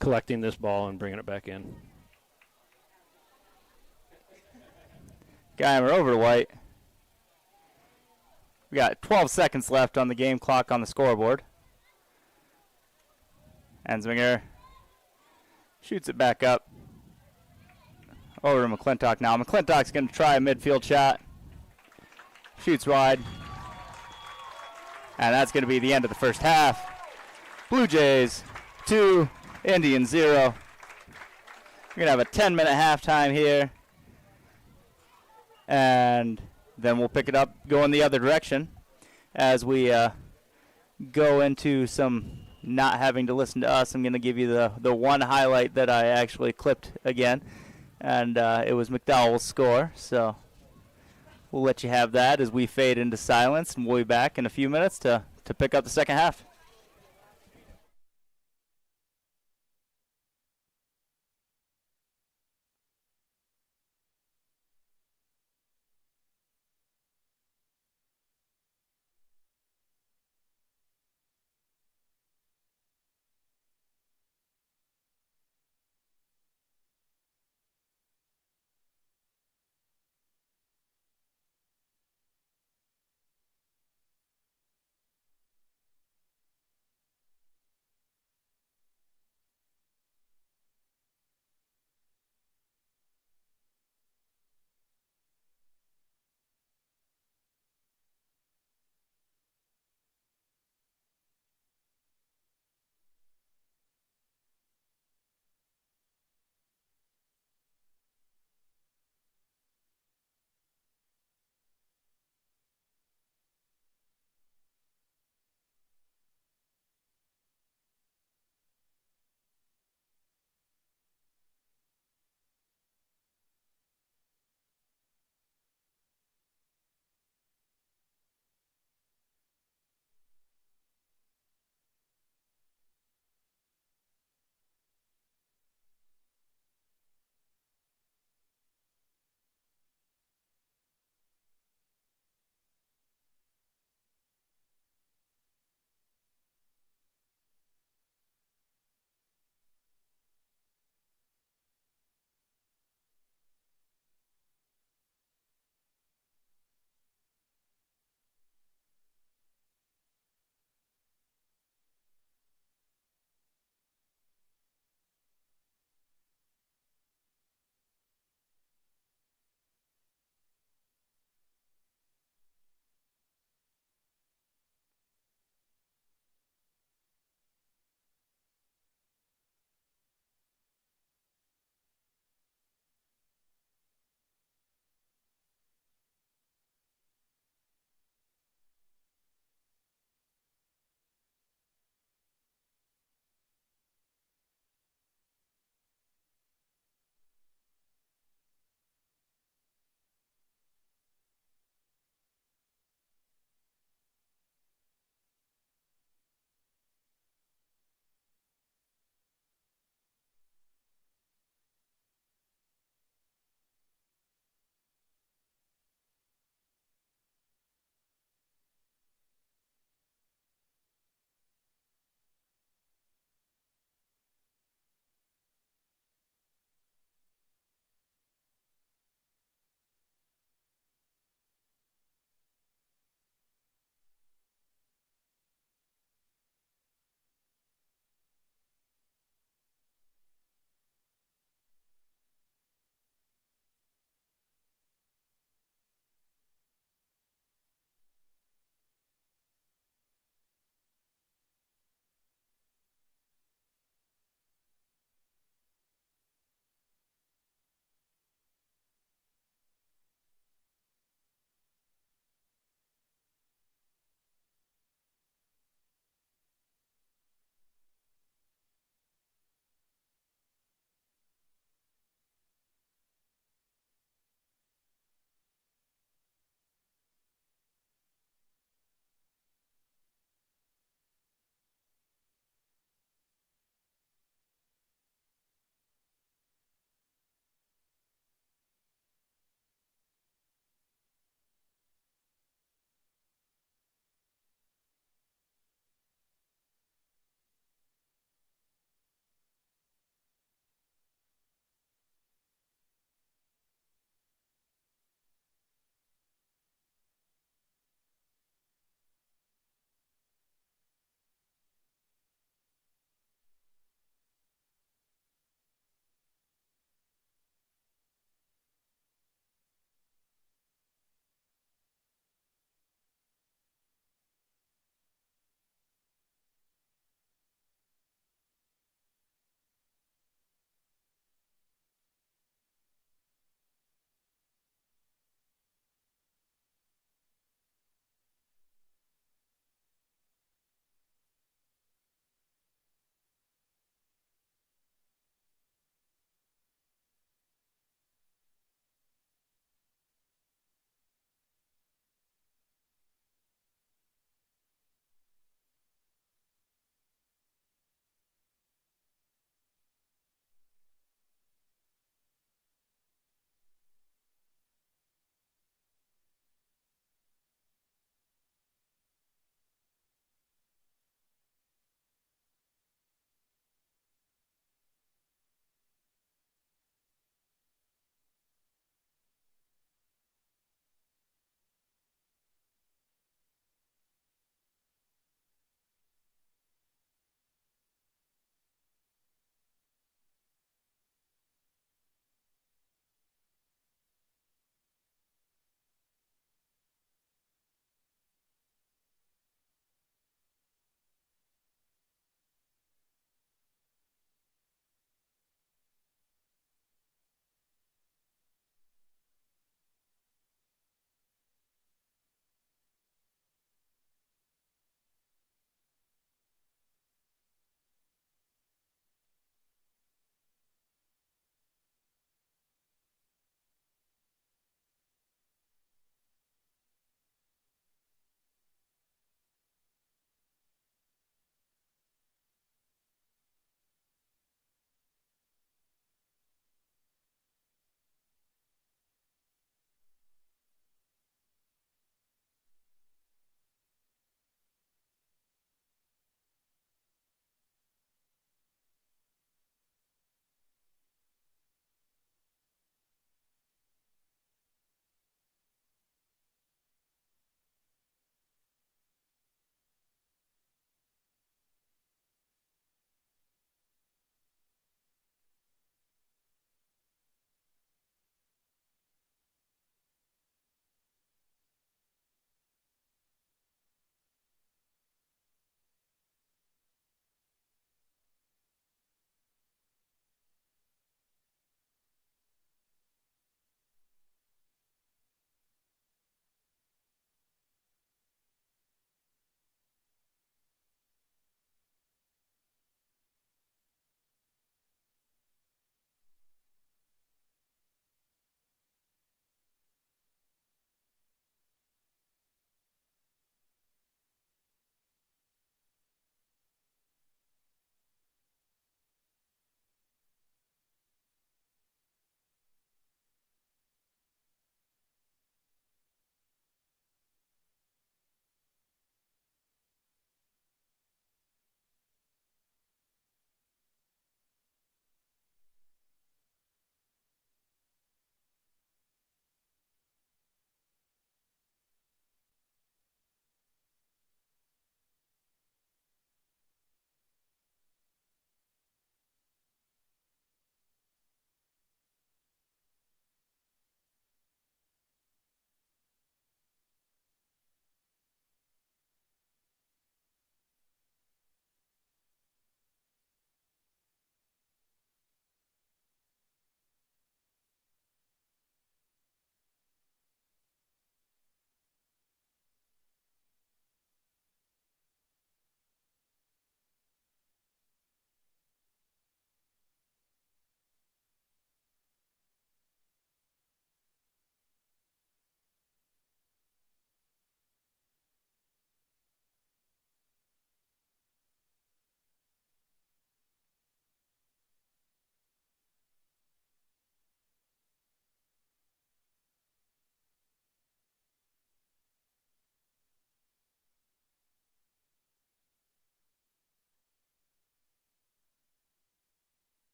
collecting this ball and bringing it back in. Geimer over to White. We got 12 seconds left on the game clock on the scoreboard. Ensminger shoots it back up. Over to McClintock now. McClintock's going to try a midfield shot. Shoots wide. And that's going to be the end of the first half. Blue Jays 2, Indians 0. We're going to have a 10-minute halftime here. And then we'll pick it up, go in the other direction as we go into some not having to listen to us. I'm going to give you the one highlight that I actually clipped again, and it was McDowell's score. So we'll let you have that as we fade into silence, and we'll be back in a few minutes to pick up the second half.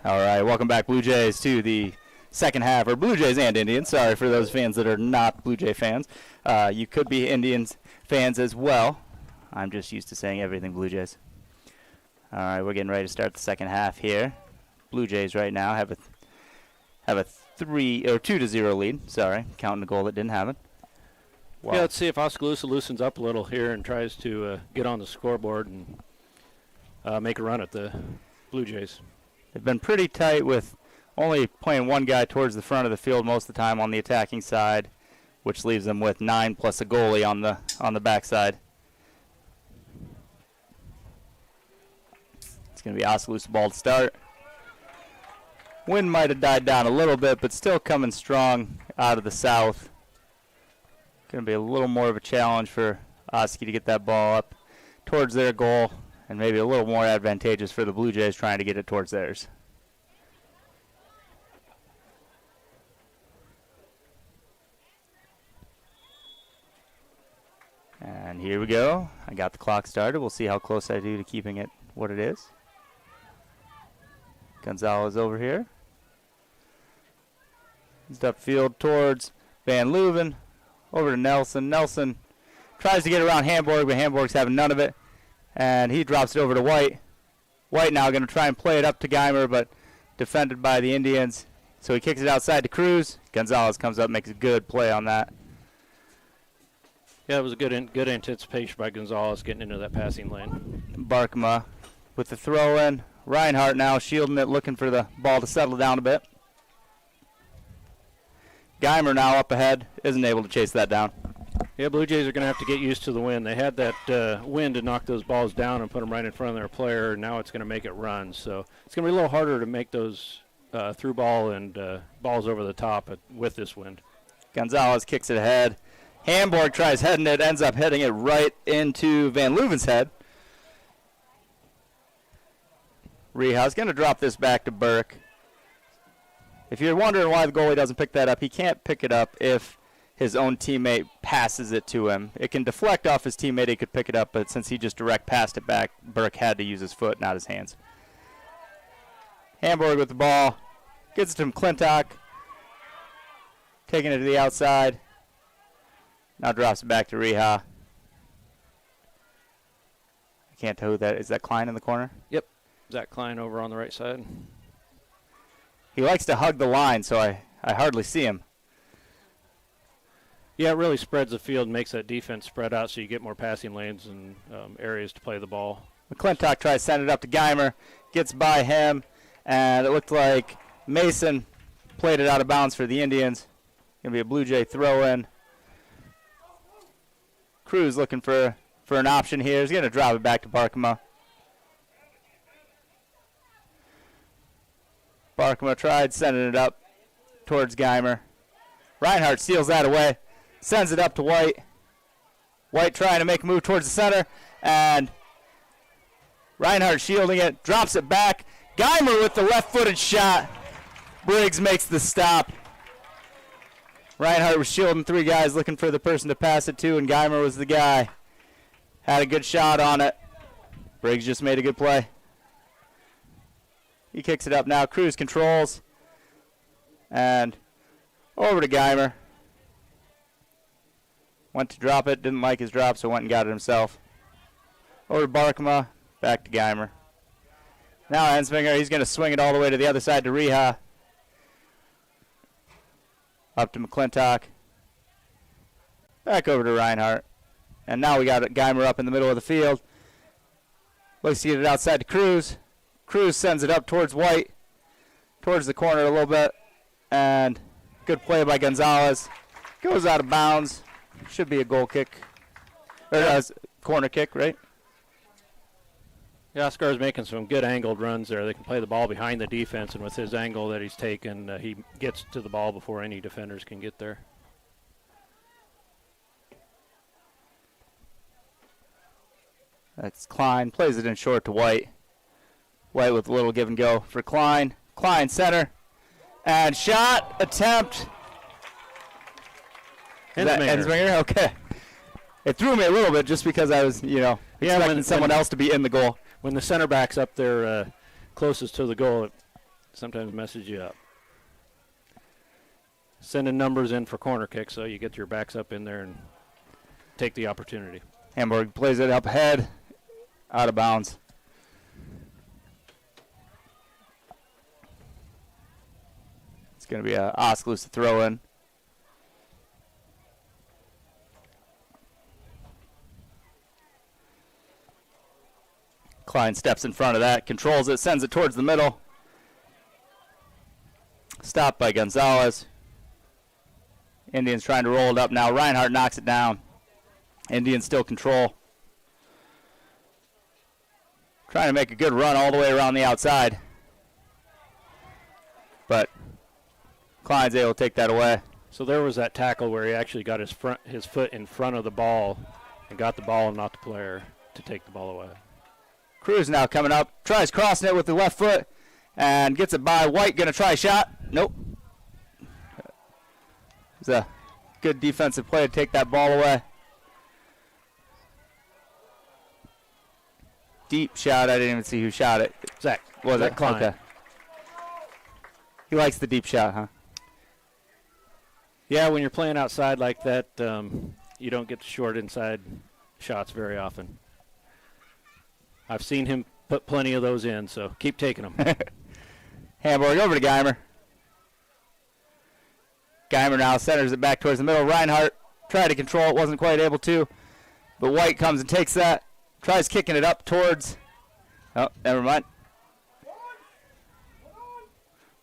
All right, welcome back, Blue Jays, to the second half, or Blue Jays and Indians. Sorry for those fans that are not Blue Jay fans. You could be Indians fans as well. I'm just used to saying everything Blue Jays. All right, we're getting ready to start the second half here. Blue Jays right now have a 2-0 lead. Sorry, counting the goal that didn't happen. Wow. Yeah, let's see if Oskaloosa loosens up a little here and tries to get on the scoreboard and make a run at the Blue Jays. They've been pretty tight with only playing one guy towards the front of the field most of the time on the attacking side, which leaves them with 9 plus a goalie on the backside. It's going to be Oskaloosa ball to start. Wind might have died down a little bit, but still coming strong out of the south. Going to be a little more of a challenge for Oski to get that ball up towards their goal, and maybe a little more advantageous for the Blue Jays trying to get it towards theirs. And here we go. I got the clock started. We'll see how close I do to keeping it what it is. Gonzalez over here. He's upfield towards Van Leuven. Over to Nelson. Nelson tries to get around Hamburg, but Hamburg's having none of it. And he drops it over to White. White now going to try and play it up to Geimer, but defended by the Indians. So he kicks it outside to Cruz. Gonzalez comes up, makes a good play on that. Yeah, it was a good anticipation by Gonzalez getting into that passing lane. Barkema with the throw in. Reinhardt now shielding it, looking for the ball to settle down a bit. Geimer now up ahead, isn't able to chase that down. Yeah, Blue Jays are going to have to get used to the wind. They had that wind to knock those balls down and put them right in front of their player. Now it's going to make it run. So it's going to be a little harder to make those through ball and balls over the top with this wind. Gonzalez kicks it ahead. Hamburg tries heading it, ends up hitting it right into Van Leuven's head. Reha's going to drop this back to Burke. If you're wondering why the goalie doesn't pick that up, he can't pick it up if his own teammate passes it to him. It can deflect off his teammate, he could pick it up, but since he just direct passed it back, Burke had to use his foot, not his hands. Hamburg with the ball. Gets it to McClintock. Taking it to the outside. Now drops it back to Reha. I can't tell who that is. Is that Klein in the corner? Yep. Zach Klein over on the right side. He likes to hug the line, so I hardly see him. Yeah, it really spreads the field and makes that defense spread out so you get more passing lanes and areas to play the ball. McClintock tries to send it up to Geimer. Gets by him, and it looked like Mason played it out of bounds for the Indians. Going to be a Blue Jay throw-in. Cruz looking for an option here. He's going to drop it back to Barkema. Barkema tried sending it up towards Geimer. Reinhardt steals that away. Sends it up to White. White trying to make a move towards the center. And Reinhardt shielding it. Drops it back. Geimer with the left-footed shot. Briggs makes the stop. Reinhardt was shielding 3 guys looking for the person to pass it to, and Geimer was the guy. Had a good shot on it. Briggs just made a good play. He kicks it up now. Cruz controls. And over to Geimer. Went to drop it. Didn't like his drop, so went and got it himself. Over to Barkema. Back to Geimer. Now Ensminger. He's going to swing it all the way to the other side to Reha. Up to McClintock. Back over to Reinhardt. And now we got Geimer up in the middle of the field. Looks to get it outside to Cruz. Cruz sends it up towards White. Towards the corner a little bit. And good play by Gonzalez. Goes out of bounds. Should be a goal kick. Or corner kick, right? Yeah, Oscar's making some good angled runs there. They can play the ball behind the defense, and with his angle that he's taken, he gets to the ball before any defenders can get there. That's Klein. Plays it in short to White. White with a little give and go for Klein. Klein center. And shot attempt. Ensminger? Okay. It threw me a little bit just because I was, expecting someone else to be in the goal. When the center back's up there closest to the goal, it sometimes messes you up. Sending numbers in for corner kicks so you get your backs up in there and take the opportunity. Hamburg plays it up ahead, out of bounds. It's going to be a Oskaloosa throw-in. Klein steps in front of that, controls it, sends it towards the middle. Stopped by Gonzalez. Indians trying to roll it up now. Reinhardt knocks it down. Indians still control. Trying to make a good run all the way around the outside. But Klein's able to take that away. So there was that tackle where he actually got his foot in front of the ball and got the ball and not the player to take the ball away. Cruz now coming up, tries crossing it with the left foot and gets it by White. Going to try a shot. Nope. It's a good defensive play to take that ball away. Deep shot. I didn't even see who shot it. Zach. Was Zach it? Klein. Okay. He likes the deep shot, huh? Yeah, when you're playing outside like that, you don't get the short inside shots very often. I've seen him put plenty of those in, so keep taking them. Hamburg over to Geimer. Geimer now centers it back towards the middle. Reinhardt tried to control it, wasn't quite able to. But White comes and takes that. Tries kicking it up towards. Oh, never mind.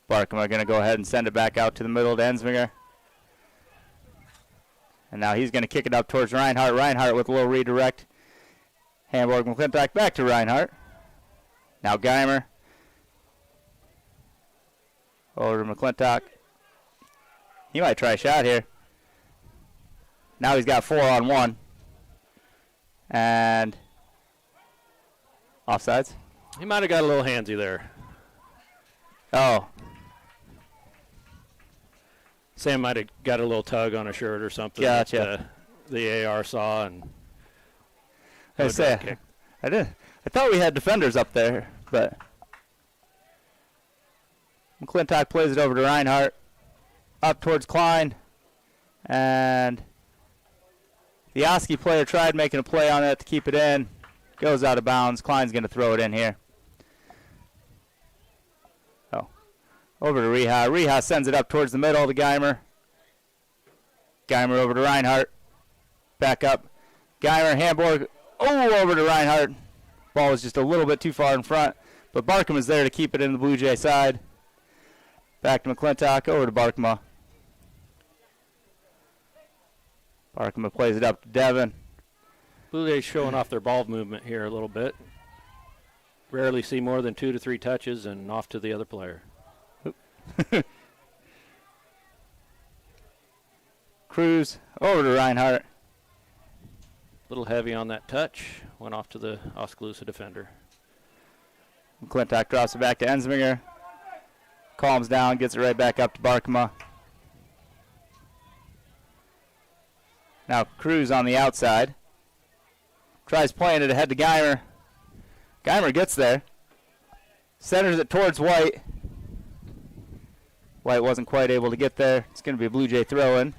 Barkema going to go ahead and send it back out to the middle to Ensminger. And now he's going to kick it up towards Reinhardt. Reinhardt with a little redirect. Hamburg McClintock back to Reinhardt. Now Geimer. Over to McClintock. He might try a shot here. Now he's got 4-on-1. And offsides. He might have got a little handsy there. Oh. Sam might have got a little tug on a shirt or something. Gotcha. That, the AR saw and. I thought we had defenders up there, but McClintock plays it over to Reinhardt. Up towards Klein. And the Oski player tried making a play on it to keep it in. Goes out of bounds. Klein's going to throw it in here. Oh. Over to Reha. Reha sends it up towards the middle to Geimer. Geimer over to Reinhardt. Back up. Geimer, Hamburg. Oh, over to Reinhardt. Ball was just a little bit too far in front. But Barkema is there to keep it in the Blue Jay side. Back to McClintock. Over to Barkema. Barkema plays it up to Devin. Blue Jays showing off their ball movement here a little bit. Rarely see more than 2 to 3 touches and off to the other player. Cruz over to Reinhardt. A little heavy on that touch. Went off to the Oskaloosa defender. McClintock drops it back to Ensminger. Calms down, gets it right back up to Barkema. Now Cruz on the outside. Tries playing it ahead to Geimer. Geimer gets there. Centers it towards White. White wasn't quite able to get there. It's going to be a Blue Jay throw-in.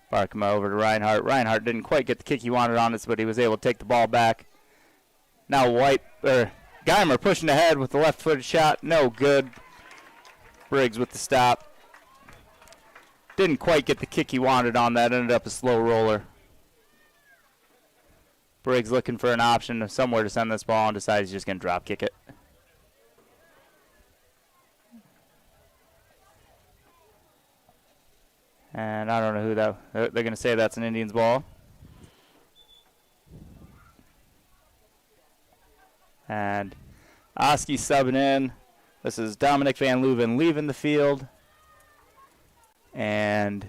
Barkema over to Reinhardt. Reinhardt didn't quite get the kick he wanted on it, but he was able to take the ball back. Now Geimer pushing ahead with the left-footed shot. No good. Briggs with the stop. Didn't quite get the kick he wanted on that. Ended up a slow roller. Briggs looking for an option of somewhere to send this ball and decides he's just going to drop kick it. And I don't know who that. They're going to say that's an Indians ball. And Oski subbing in. This is Dominic Van Leuven leaving the field. And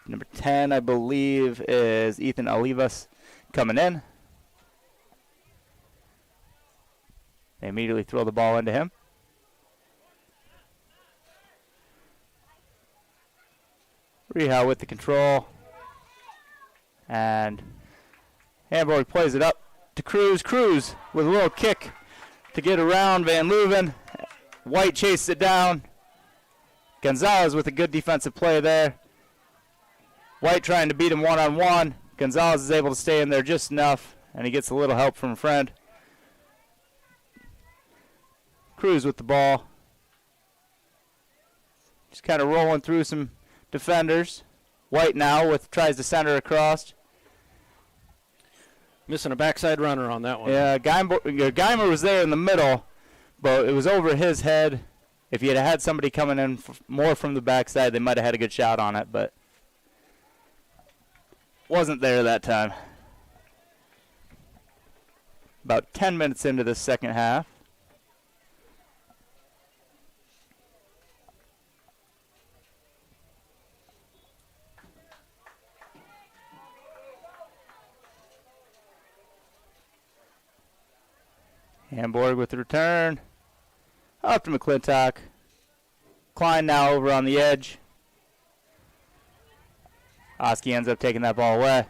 number 10, I believe, is Ethan Olivas coming in. They immediately throw the ball into him. Reha with the control. And Hamburg plays it up to Cruz. Cruz with a little kick to get around Van Leuven. White chases it down. Gonzalez with a good defensive play there. White trying to beat him one-on-one. Gonzalez is able to stay in there just enough, and he gets a little help from a friend. Cruz with the ball. Just kind of rolling through some defenders. White now tries to center across. Missing a backside runner on that one. Yeah, Geimer was there in the middle, but it was over his head. If he had had somebody coming in more from the backside, they might have had a good shot on it, but wasn't there that time. About 10 minutes into the second half. Hamburg with the return. Up to McClintock. Klein now over on the edge. Oski ends up taking that ball away.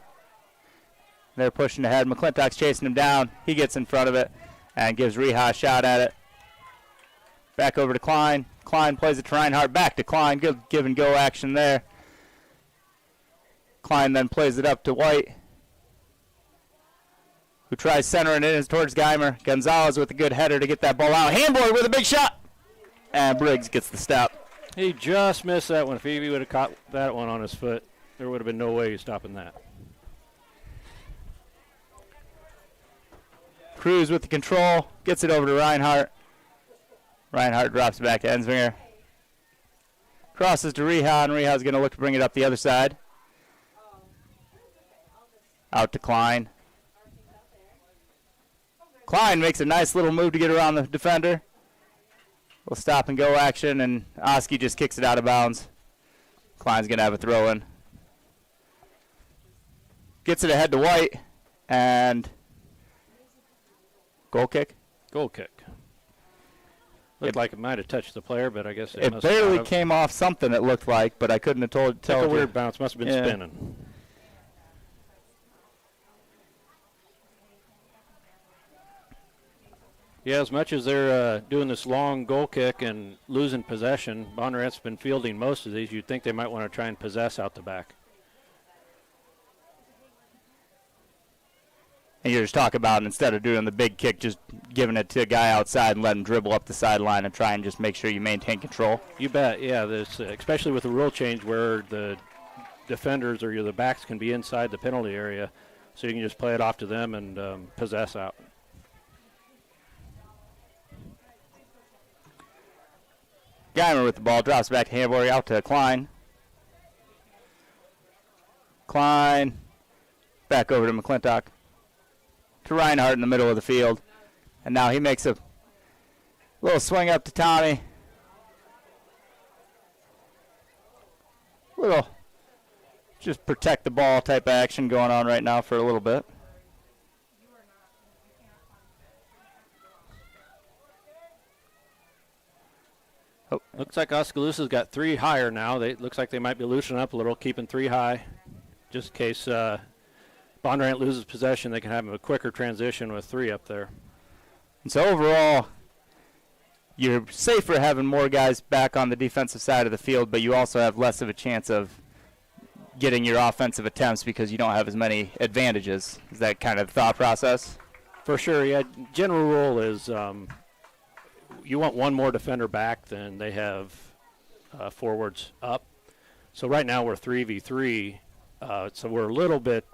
They're pushing ahead. McClintock's chasing him down. He gets in front of it and gives Reha a shot at it. Back over to Klein. Klein plays it to Reinhardt. Back to Klein. Good give and go action there. Klein then plays it up to White, who tries centering it towards Geimer. Gonzalez with a good header to get that ball out. Hamburg with a big shot. And Briggs gets the stop. He just missed that one. If he would have caught that one on his foot, there would have been no way he's stopping that. Cruz with the control. Gets it over to Reinhardt. Reinhardt drops it back to Ensminger. Crosses to Reha, and Reha's going to look to bring it up the other side. Out to Klein. Klein makes a nice little move to get around the defender. Little stop and go action, and Oski just kicks it out of bounds. Klein's going to have a throw in. Gets it ahead to White, and goal kick? Goal kick. Looked like it might have touched the player, but I guess it barely came off something, it looked like, but I couldn't have tell. Took a weird bounce. Must have been spinning. Yeah, as much as they're doing this long goal kick and losing possession, Bondurant's been fielding most of these. You'd think they might want to try and possess out the back. And you're just talking about, instead of doing the big kick, just giving it to a guy outside and let him dribble up the sideline and try and just make sure you maintain control. You bet, yeah. This, especially with the rule change where the defenders or the backs can be inside the penalty area, so you can just play it off to them and possess out. Geimer with the ball, drops back to Hamburg, out to Klein. Klein, back over to McClintock. To Reinhardt in the middle of the field. And now he makes a little swing up to Tommy. Little just protect the ball type of action going on right now for a little bit. Oh. Looks like Oskaloosa's got three higher now. Looks like they might be loosening up a little, keeping three high, just in case Bondurant loses possession. They can have a quicker transition with three up there. And so overall, you're safer having more guys back on the defensive side of the field, but you also have less of a chance of getting your offensive attempts because you don't have as many advantages. Is that kind of the thought process? For sure, yeah. General rule is you want one more defender back than they have forwards up. So right now we're 3v3, so we're a little bit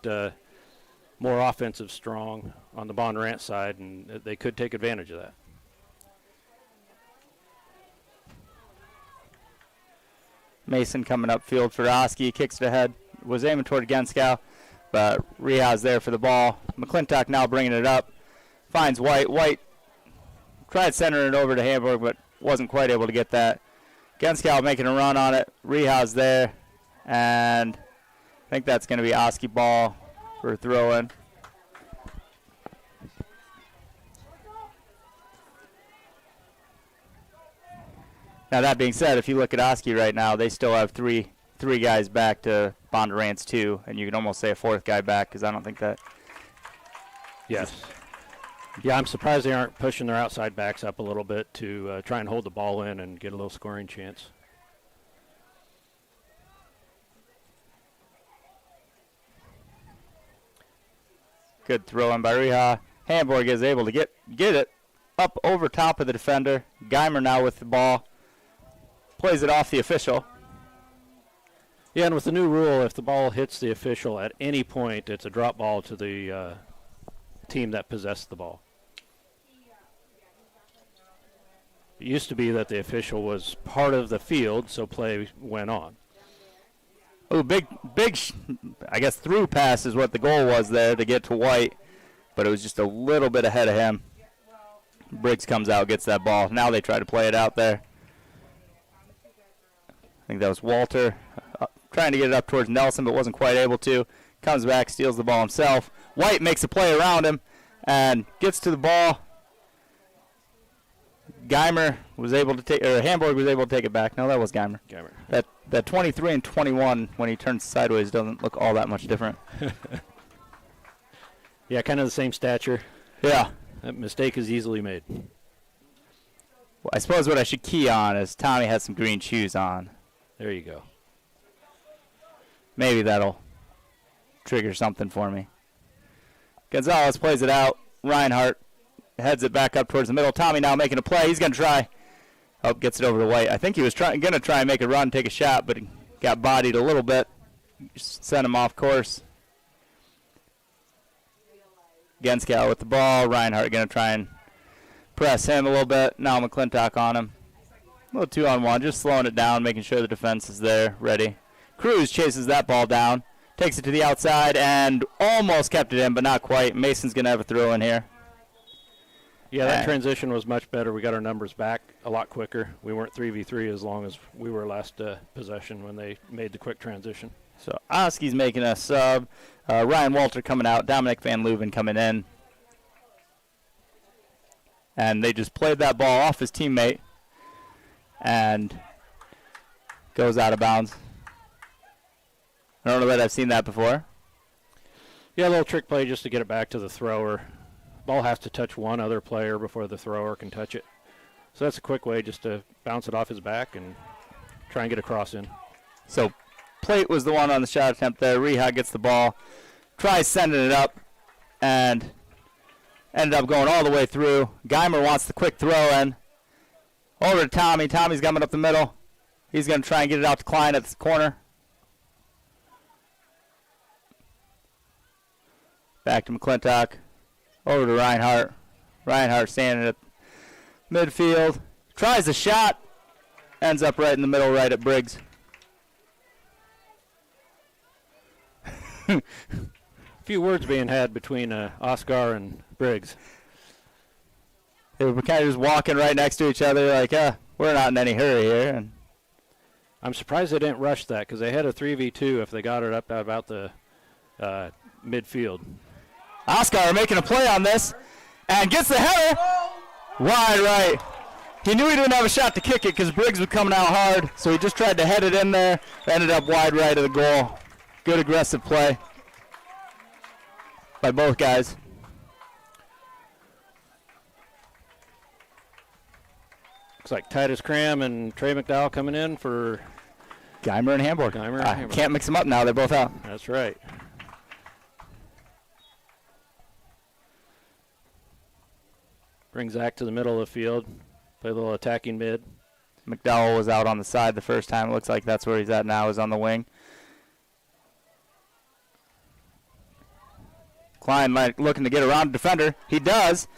more offensive strong on the Bondurant side, and they could take advantage of that. Mason coming up field for Oski, kicks it ahead, was aiming toward Genskow, but Reha's there for the ball. McClintock now bringing it up, finds White. White tried centering it over to Hamburg, but wasn't quite able to get that. Genskow making a run on it. Reha's there, and I think that's going to be Oski ball for a throw-in. Now, that being said, if you look at Oski right now, they still have three guys back to Bondurant's two, and you can almost say a fourth guy back because I don't think that Yes. Yeah, I'm surprised they aren't pushing their outside backs up a little bit to try and hold the ball in and get a little scoring chance. Good throw in by Reha. Hamburg is able to get it up over top of the defender. Geimer now with the ball. Plays it off the official. Yeah, and with the new rule, if the ball hits the official at any point, it's a drop ball to the team that possessed the ball. It used to be that the official was part of the field, so play went on. Oh, big, I guess through pass is what the goal was there to get to White, but it was just a little bit ahead of him. Briggs comes out, gets that ball. Now they try to play it out there. I think that was Walter trying to get it up towards Nelson, but wasn't quite able to. Comes back, steals the ball himself. White makes a play around him and gets to the ball. Geimer was able to take, or Hamburg was able to take it back. No, that was Geimer. That 23 and 21 when he turns sideways doesn't look all that much different. Yeah, kind of the same stature. Yeah. That mistake is easily made. Well, I suppose what I should key on is Tommy has some green shoes on. There you go. Maybe that'll trigger something for me. Gonzalez plays it out. Reinhardt heads it back up towards the middle. Tommy now making a play. He's going to try. Oh, gets it over to White. I think he was going to try and make a run, take a shot, but he got bodied a little bit. Sent him off course. Genskow with the ball. Reinhardt going to try and press him a little bit. Now McClintock on him. A little 2-on-1, just slowing it down, making sure the defense is there, ready. Cruz chases that ball down, takes it to the outside, and almost kept it in, but not quite. Mason's going to have a throw in here. Yeah, that transition was much better. We got our numbers back a lot quicker. We weren't 3v3 as long as we were last possession when they made the quick transition. So Oski's making a sub. Ryan Walter coming out. Dominic Van Leuven coming in. And they just played that ball off his teammate and goes out of bounds. I don't know that I've seen that before. Yeah, a little trick play just to get it back to the thrower. Ball has to touch one other player before the thrower can touch it. So that's a quick way just to bounce it off his back and try and get a cross in. So Plate was the one on the shot attempt there. Reha gets the ball, tries sending it up, and ended up going all the way through. Geimer wants the quick throw in. Over to Tommy. Tommy's coming up the middle. He's going to try and get it out to Klein at the corner. Back to McClintock. Over to Reinhardt. Reinhardt standing at midfield. Tries a shot. Ends up right in the middle, right at Briggs. A few words being had between Oscar and Briggs. They were kind of just walking right next to each other like, we're not in any hurry here. And I'm surprised they didn't rush that because they had a 3v2 if they got it up about the midfield. Oscar making a play on this and gets the header wide right. He knew he didn't have a shot to kick it because Briggs was coming out hard, so he just tried to head it in there. Ended up wide right of the goal. Good aggressive play by both guys. Looks like Titus Cram and Trey McDowell coming in for Geimer and Hamburg. Can't mix them up now. They're both out. That's right. Bring Zach to the middle of the field. Play a little attacking mid. McDowell was out on the side the first time. It looks like that's where he's at now, is on the wing. Klein looking to get around the defender. He does.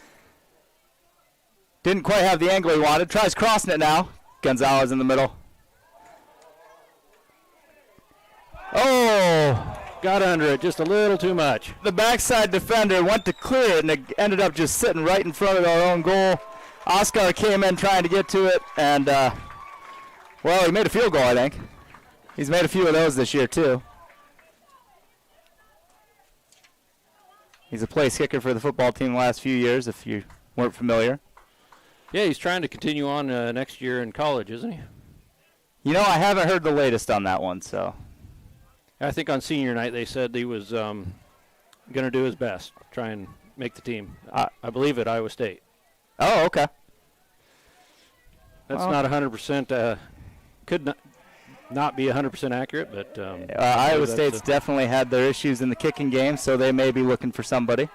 Didn't quite have the angle he wanted. Tries crossing it now. Gonzalez in the middle. Oh! Got under it just a little too much. The backside defender went to clear it, and it ended up just sitting right in front of our own goal. Oscar came in trying to get to it, and, well, he made a field goal, I think. He's made a few of those this year, too. He's a place kicker for the football team the last few years, if you weren't familiar. Yeah, he's trying to continue on next year in college, isn't he? You know, I haven't heard the latest on that one, so. I think on senior night they said he was going to do his best, try and make the team. I believe at Iowa State. Oh, okay. That's not 100%. Could not be 100% accurate, but Iowa State's definitely had their issues in the kicking game, so they may be looking for somebody.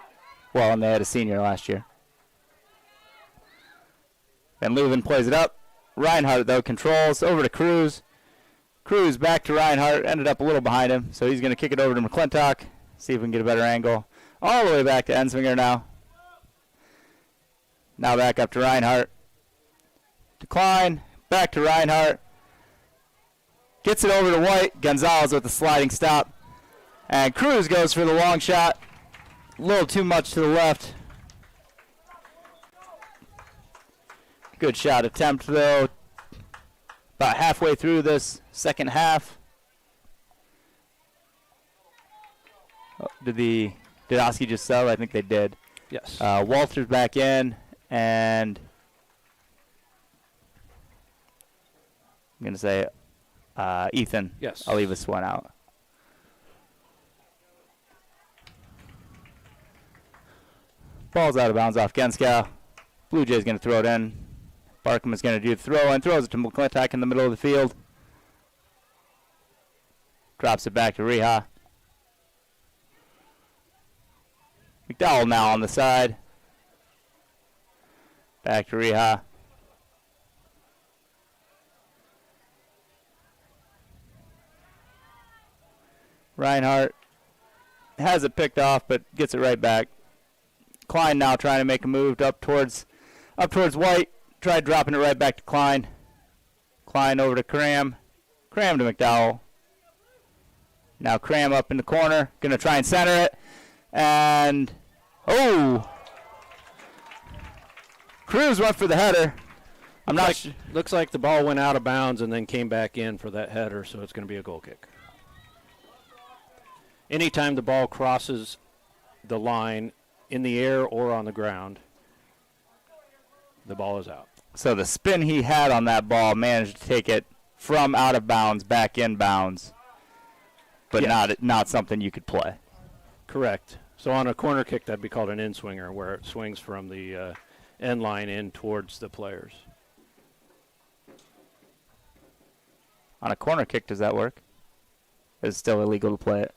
Well, and they had a senior last year. Van Leuven plays it up. Reinhardt, though, controls over to Cruz. Cruz back to Reinhardt, ended up a little behind him, so he's going to kick it over to McClintock, see if we can get a better angle. All the way back to Ensminger now. Now back up to Reinhardt. Decline, back to Reinhardt. Gets it over to White. Gonzalez with the sliding stop. And Cruz goes for the long shot. A little too much to the left. Good shot attempt, though. About halfway through this second half. Oh, did Oski just sell? I think they did. Yes. Walter's back in, and I'm going to say Ethan. Yes. I'll leave this one out. Ball's out of bounds off Genskow. Blue Jay's going to throw it in. Barkham is going to do the throw and throws it to McClintock in the middle of the field. Drops it back to Reha. McDowell now on the side. Back to Reha. Reinhardt has it picked off, but gets it right back. Klein now trying to make a move up towards White. Tried dropping it right back to Klein. Klein over to Cram. Cram to McDowell. Now Cram up in the corner. Going to try and center it. And, oh! Cruz went for the header. I'm not sure. Looks like the ball went out of bounds and then came back in for that header, so it's going to be a goal kick. Anytime the ball crosses the line in the air or on the ground, the ball is out. So the spin he had on that ball managed to take it from out of bounds back in bounds, but yes. not something you could play. Correct. So on a corner kick, that'd be called an in-swinger, where it swings from the end line in towards the players. On a corner kick, does that work? Is it still illegal to play it?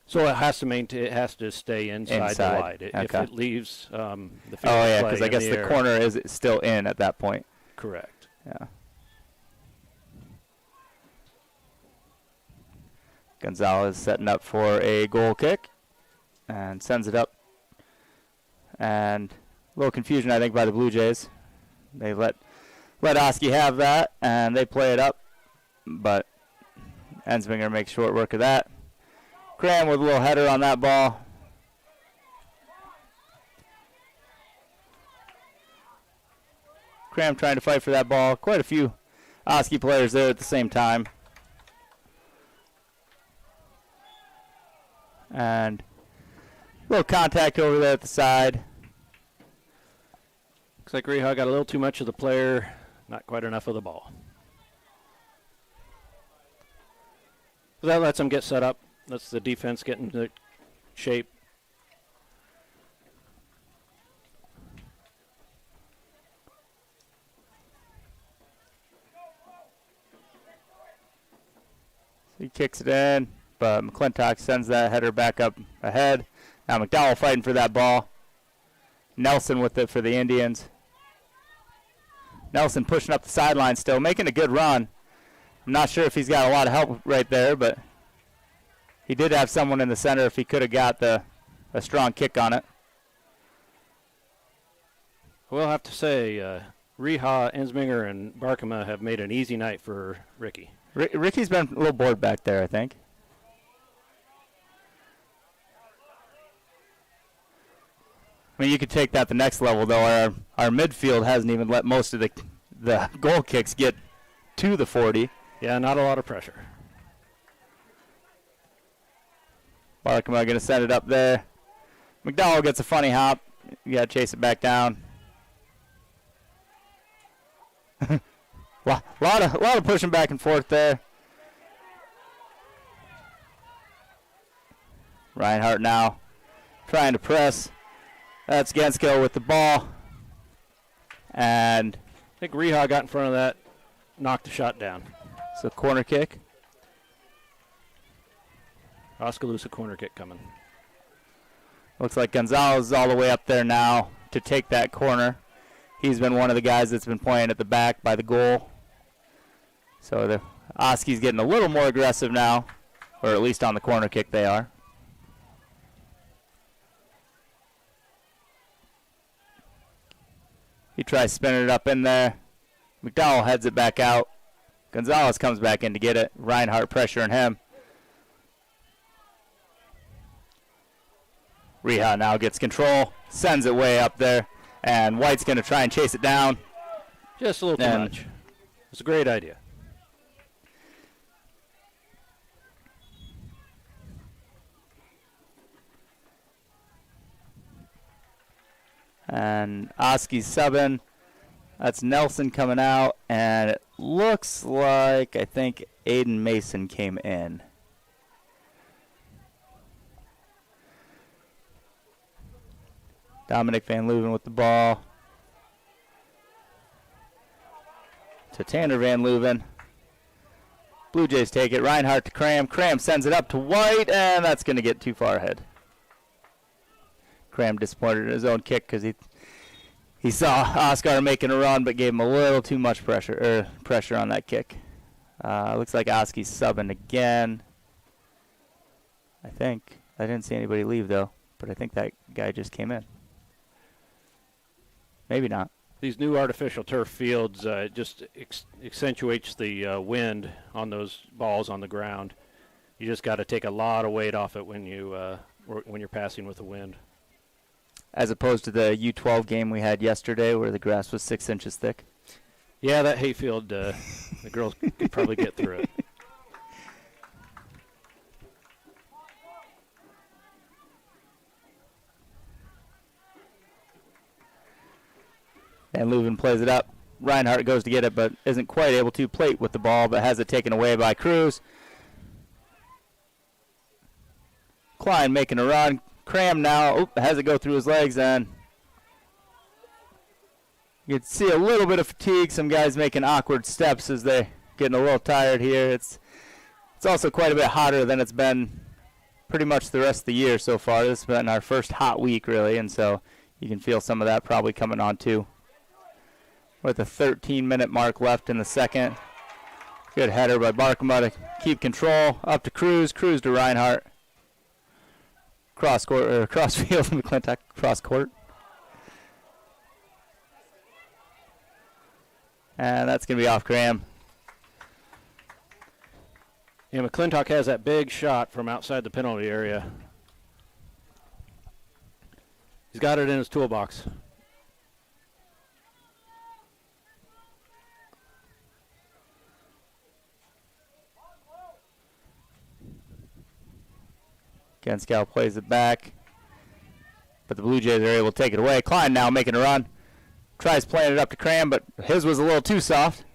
So it has to stay inside the wide. Okay. If it leaves the field oh yeah, because I guess the corner is still in at that point. Correct. Yeah. Gonzalez setting up for a goal kick and sends it up. And a little confusion, I think, by the Blue Jays. They let Oski have that, and they play it up. But Ensminger makes short work of that. Cram with a little header on that ball. Cram trying to fight for that ball. Quite a few Oski players there at the same time. And a little contact over there at the side. Looks like Reha got a little too much of the player, not quite enough of the ball. So that lets them get set up. That's the defense get into shape. So he kicks it in, but McClintock sends that header back up ahead. Now McDowell fighting for that ball. Nelson with it for the Indians. Nelson pushing up the sideline still, making a good run. I'm not sure if he's got a lot of help right there, but he did have someone in the center if he could have got a strong kick on it. We'll have to say Reha, Ensminger, and Barkema have made an easy night for Ricky. Ricky's been a little bored back there, I think. I mean, you could take that the next level, though. Our midfield hasn't even let most of the goal kicks get to the 40. Yeah, not a lot of pressure. Barkema going to send it up there. McDowell gets a funny hop. You got to chase it back down. lot of pushing back and forth there. Reinhardt now trying to press. That's Gensko with the ball. And I think Reha got in front of that, knocked the shot down. So corner kick. Oskaloosa corner kick coming. Looks like Gonzalez is all the way up there now to take that corner. He's been one of the guys that's been playing at the back by the goal. So the Oski's getting a little more aggressive now, or at least on the corner kick they are. He tries spinning it up in there. McDowell heads it back out. Gonzalez comes back in to get it. Reinhardt pressuring him. Reha now gets control, sends it way up there, and White's going to try and chase it down. Just a little too much. It's a great idea. And Oski's subbing. That's Nelson coming out, and it looks like, I think, Aiden Mason came in. Dominic Van Leuven with the ball. To Tanner Van Leuven. Blue Jays take it. Reinhardt to Cram. Cram sends it up to White, and that's going to get too far ahead. Cram disappointed in his own kick because he saw Oscar making a run, but gave him a little too much pressure on that kick. Looks like Oski's subbing again. I think. I didn't see anybody leave, though, but I think that guy just came in. Maybe not. These new artificial turf fields just accentuates the wind on those balls on the ground. You just got to take a lot of weight off it when you're passing with the wind. As opposed to the U12 game we had yesterday where the grass was 6 inches thick. Yeah, that hayfield, the girls could probably get through it. And Leuven plays it up. Reinhardt goes to get it, but isn't quite able to plate with the ball, but has it taken away by Cruz. Klein making a run. Cram now has it go through his legs, and you can see a little bit of fatigue. Some guys making awkward steps as they're getting a little tired here. It's also quite a bit hotter than it's been pretty much the rest of the year so far. This has been our first hot week, really, and so you can feel some of that probably coming on too. With a 13-minute mark left in the second. Good header by Barkema to keep control. Up to Cruz. Cruz to Reinhardt. Cross field to McClintock. Cross court. And that's going to be off Graham. Yeah, McClintock has that big shot from outside the penalty area. He's got it in his toolbox. Genskow plays it back, but the Blue Jays are able to take it away. Klein now making a run. Tries playing it up to Cram, but his was a little too soft.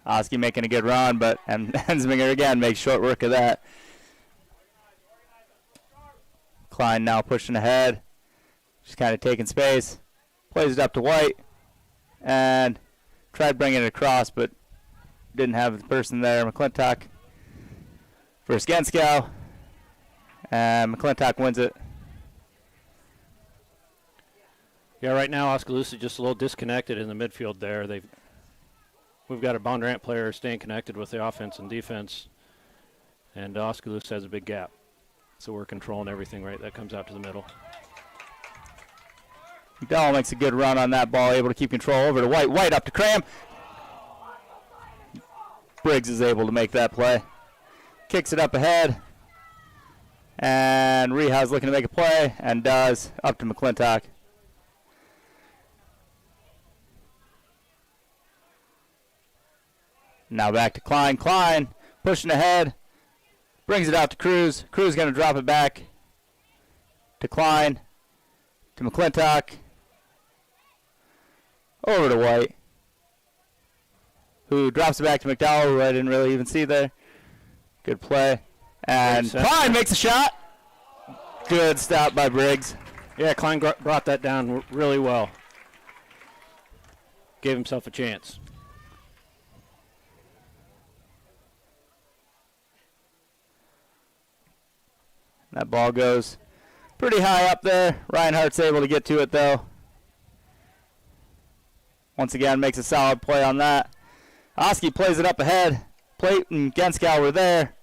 Oski making a good run, but Hensminger again makes short work of that. Klein now pushing ahead. Just kind of taking space. Plays it up to White. And tried bringing it across, but didn't have the person there. McClintock versus Genskow. And McClintock wins it. Yeah, right now Oskaloosa just a little disconnected in the midfield there. We've got a Bondurant player staying connected with the offense and defense, and Oskaloosa has a big gap. So we're controlling everything right. That comes out to the middle. McDowell makes a good run on that ball, able to keep control over to White. White up to Cram. Briggs is able to make that play. Kicks it up ahead. And Reha's looking to make a play, and does, up to McClintock. Now back to Klein. Klein pushing ahead. Brings it out to Cruz. Cruz going to drop it back to Klein. To McClintock. Over to White, who drops it back to McDowell, who I didn't really even see there. Good play. And Klein makes a shot. Good stop by Briggs. Yeah, Klein brought that down really well. Gave himself a chance. That ball goes pretty high up there. Reinhardt's able to get to it, though. Once again, makes a solid play on that. Oski plays it up ahead. Plate and Genskow were there.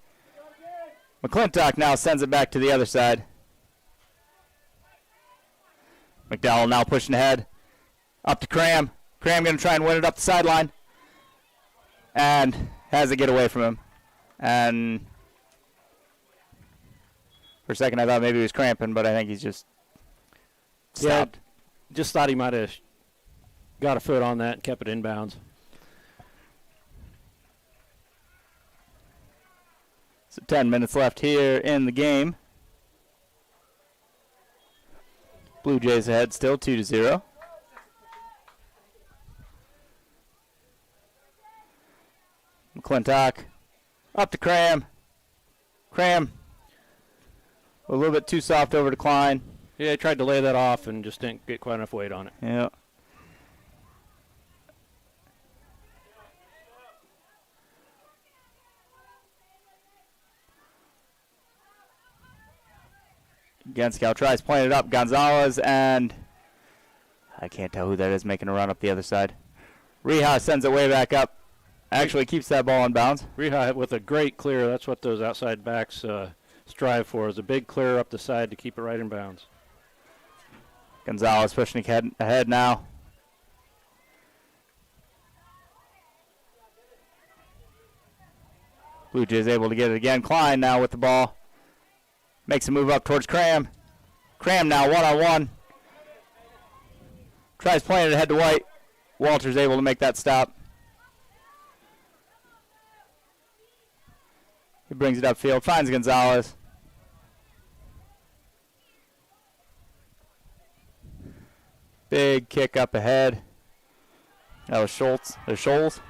McClintock now sends it back to the other side. McDowell now pushing ahead. Up to Cram. Cram going to try and win it up the sideline. And has it get away from him. And for a second I thought maybe he was cramping, but I think he's just stopped. Yeah, just thought he might have got a foot on that and kept it inbounds. So 10 minutes left here in the game. Blue Jays ahead still 2-0. McClintock up to Cram. Cram a little bit too soft over to Klein. Yeah, he tried to lay that off and just didn't get quite enough weight on it. Yeah. Genskow tries playing it up. Gonzalez, and I can't tell who that is making a run up the other side. Reha sends it way back up. Actually keeps that ball in bounds. Reha with a great clear. That's what those outside backs strive for, is a big clear up the side to keep it right in bounds. Gonzalez pushing ahead now. Blue Jays able to get it again. Klein now with the ball. Makes a move up towards Cram. Cram now one-on-one. Tries playing it ahead to White. Walter's able to make that stop. He brings it upfield, finds Gonzalez. Big kick up ahead. That was Schultz, or Scholes.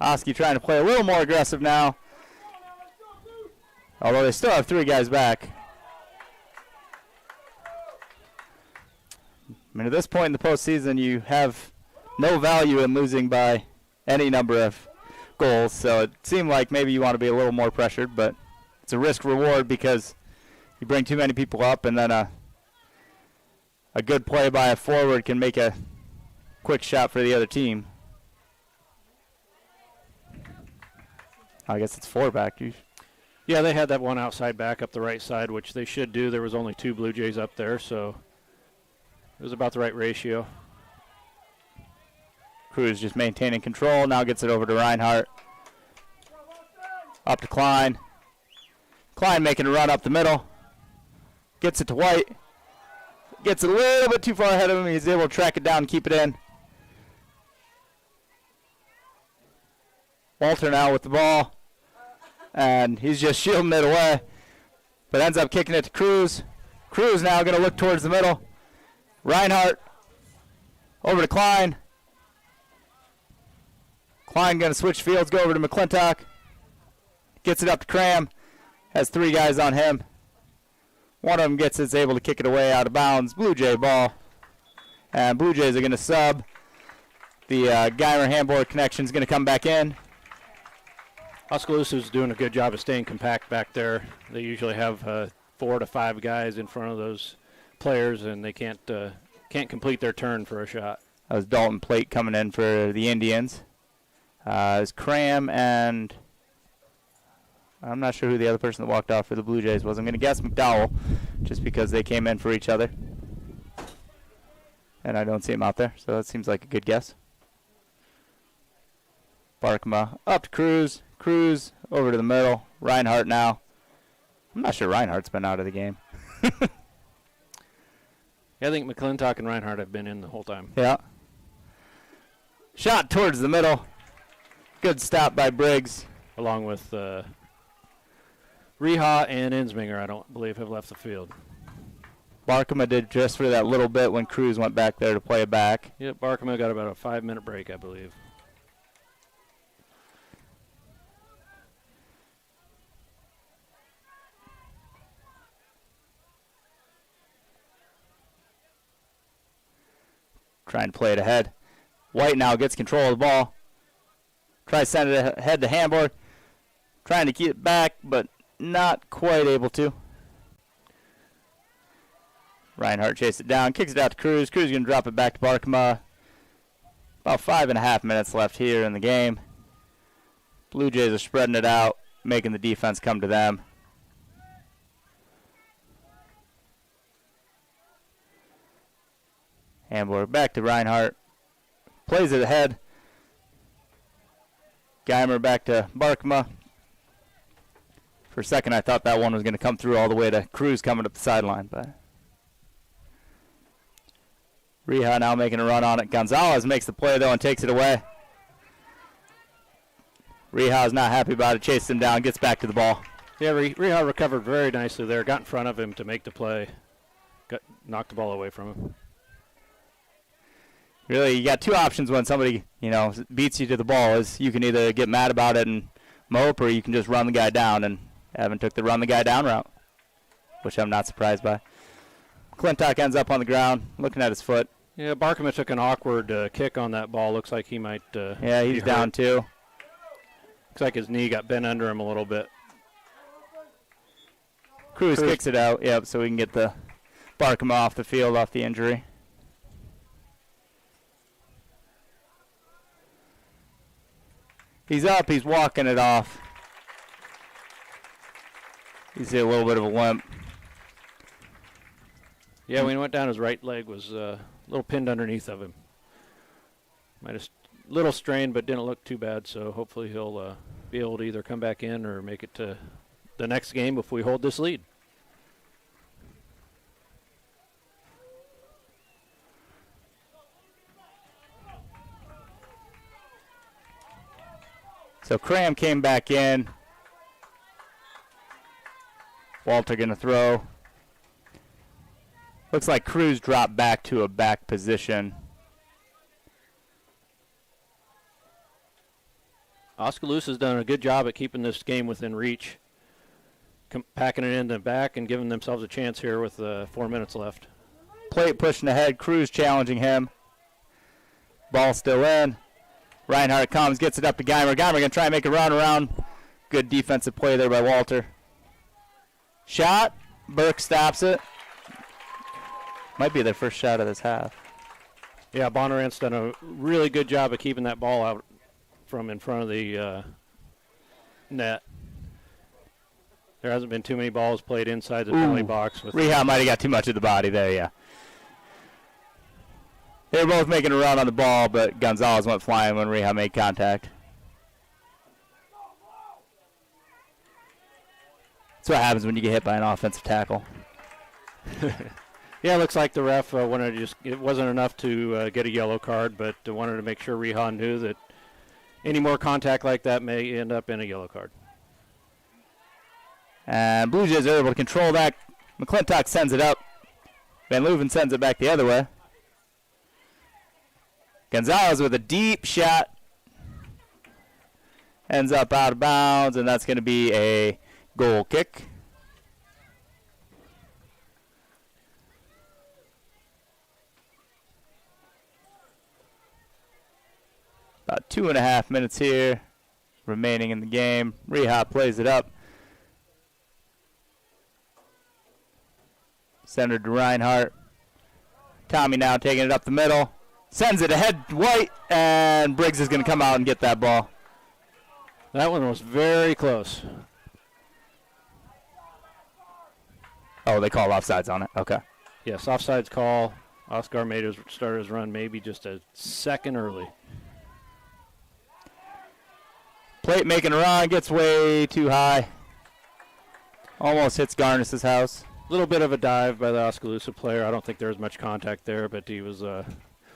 Oski trying to play a little more aggressive now. Although they still have 3 guys back. I mean, at this point in the postseason, you have no value in losing by any number of goals. So it seemed like maybe you want to be a little more pressured, but it's a risk reward because you bring too many people up, and then a good play by a forward can make a quick shot for the other team. I guess it's 4 back. Yeah, they had that one outside back up the right side, which they should do. There was only 2 Blue Jays up there, so it was about the right ratio. Cruz just maintaining control. Now gets it over to Reinhardt. Up to Klein. Klein making a run up the middle. Gets it to White. Gets a little bit too far ahead of him. He's able to track it down and keep it in. Walter now with the ball. And he's just shielding it away. But ends up kicking it to Cruz. Cruz now going to look towards the middle. Reinhardt over to Klein. Klein going to switch fields, go over to McClintock. Gets it up to Cram. Has 3 guys on him. One of them is able to kick it away out of bounds. Blue Jay ball. And Blue Jays are going to sub. The Geimer-Hamburg connection is going to come back in. Oskaloosa is doing a good job of staying compact back there. They usually have 4 to 5 guys in front of those players, and they can't complete their turn for a shot. That was Dalton Plate coming in for the Indians. It's Cram, and I'm not sure who the other person that walked off for the Blue Jays was. I'm going to guess McDowell, just because they came in for each other. And I don't see him out there, so that seems like a good guess. Barkma up to Cruz. Cruz over to the middle. Reinhardt now. I'm not sure Reinhardt's been out of the game. Yeah, I think McClintock and Reinhardt have been in the whole time. Yeah. Shot towards the middle. Good stop by Briggs. Along with Reha and Insminger, I don't believe, have left the field. Barkema did just for that little bit when Cruz went back there to play it back. Yep, Barkema got about a 5-minute break, I believe. Trying to play it ahead. White now gets control of the ball. Tries to send it ahead to Hamburg. Trying to keep it back, but not quite able to. Reinhardt chased it down, kicks it out to Cruz. Cruz going to drop it back to Barkema. About 5.5 minutes left here in the game. Blue Jays are spreading it out, making the defense come to them. Hamburg back to Reinhardt. Plays it ahead. Geimer back to Barkema. For a second, I thought that one was going to come through all the way to Cruz coming up the sideline, but Reha now making a run on it. Gonzalez makes the play, though, and takes it away. Reha's not happy about it. Chases him down, gets back to the ball. Yeah, Reha recovered very nicely there. Got in front of him to make the play. Knocked the ball away from him. Really, you got two options when somebody, beats you to the ball. Is you can either get mad about it and mope, or you can just run the guy down, and Evan took the run the guy down route, which I'm not surprised by. McClintock ends up on the ground, looking at his foot. Yeah, Barkema took an awkward kick on that ball. Looks like he might yeah, he's down too. Looks like his knee got bent under him a little bit. Cruz kicks it out, yep, so we can get the Barkema off the field, off the injury. He's up, he's walking it off. You see a little bit of a limp. Yeah, when he went down, his right leg was a little pinned underneath of him. Might have a little strained, but didn't look too bad, so hopefully he'll be able to either come back in or make it to the next game if we hold this lead. So Cram came back in. Walter going to throw. Looks like Cruz dropped back to a back position. Oskaloosa's done a good job at keeping this game within reach, packing it in the back and giving themselves a chance here with 4 minutes left. Plate pushing ahead. Cruz challenging him. Ball still in. Reinhardt comes, gets it up to Geimer. Geimer going to try and make a run around. Good defensive play there by Walter. Shot. Burke stops it. Might be their first shot of this half. Yeah, Bonnarant's done a really good job of keeping that ball out from in front of the net. There hasn't been too many balls played inside the penalty box. Reha might have got too much of the body there, yeah. They were both making a run on the ball, but Gonzalez went flying when Reha made contact. That's what happens when you get hit by an offensive tackle. Yeah, it looks like the ref wanted to it wasn't enough to get a yellow card, but wanted to make sure Reha knew that any more contact like that may end up in a yellow card. And Blue Jays are able to control that. McClintock sends it up. Van Leuven sends it back the other way. Gonzalez with a deep shot. Ends up out of bounds, and that's going to be a goal kick. About 2.5 minutes here remaining in the game. Reha plays it up. Centered to Reinhardt. Tommy now taking it up the middle. Sends it ahead to White, and Briggs is going to come out and get that ball. That one was very close. Oh, they called offsides on it. Okay. Yes, offsides call. Oscar made his start his run maybe just a second early. Plate making a run, gets way too high. Almost hits Garnis's house. A little bit of a dive by the Oskaloosa player. I don't think there was much contact there, but he was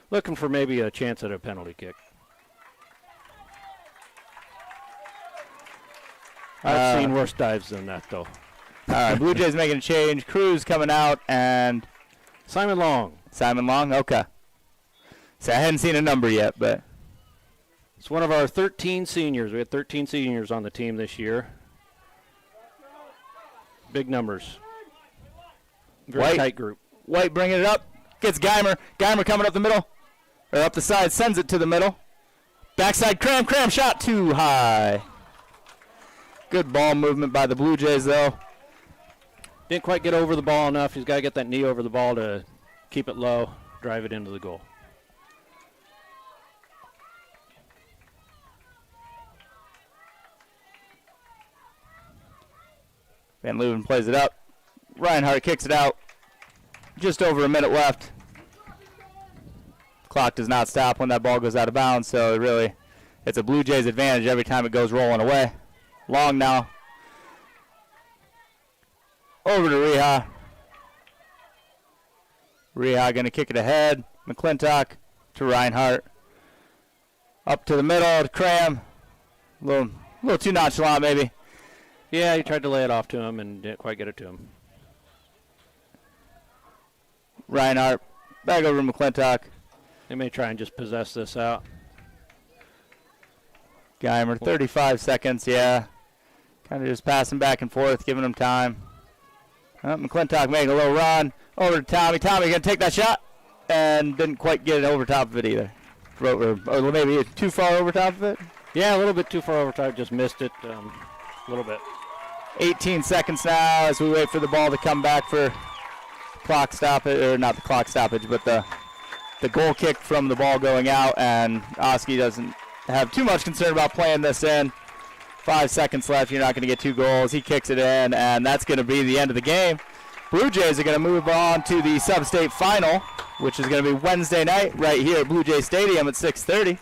looking for maybe a chance at a penalty kick. I've seen worse dives than that, though. All right, Blue Jays making a change. Cruz coming out, and Simon Long. Simon Long, okay. So I hadn't seen a number yet, but it's one of our 13 seniors. We had 13 seniors on the team this year. Big numbers. Very tight group. White bringing it up. Gets Geimer. Geimer coming up the middle. Or up the side. Sends it to the middle. Backside Cram. Cram shot too high. Good ball movement by the Blue Jays, though. Didn't quite get over the ball enough. He's got to get that knee over the ball to keep it low, drive it into the goal. Van Leeuwen plays it up. Reinhardt kicks it out. Just over a minute left. Clock does not stop when that ball goes out of bounds, so it's a Blue Jays advantage every time it goes rolling away. Long now. Over to Reha. Reha going to kick it ahead. McClintock to Reinhardt. Up to the middle to Cram. A little too nonchalant, maybe. Yeah, he tried to lay it off to him and didn't quite get it to him. Reinhardt back over to McClintock. They may try and just possess this out. Geimer, 35 seconds, yeah. Kind of just passing back and forth, giving him time. McClintock making a little run. Over to Tommy. Tommy going to take that shot. And didn't quite get it over top of it either. Or maybe too far over top of it? Yeah, a little bit too far over top. Just missed it a little bit. 18 seconds now as we wait for the ball to come back for clock stoppage. Or not the clock stoppage, but the goal kick from the ball going out. And Oski doesn't have too much concern about playing this in. 5 seconds left. You're not going to get 2 goals. He kicks it in, and that's going to be the end of the game. Blue Jays are going to move on to the Substate final, which is going to be Wednesday night right here at Blue Jay Stadium at 6:30.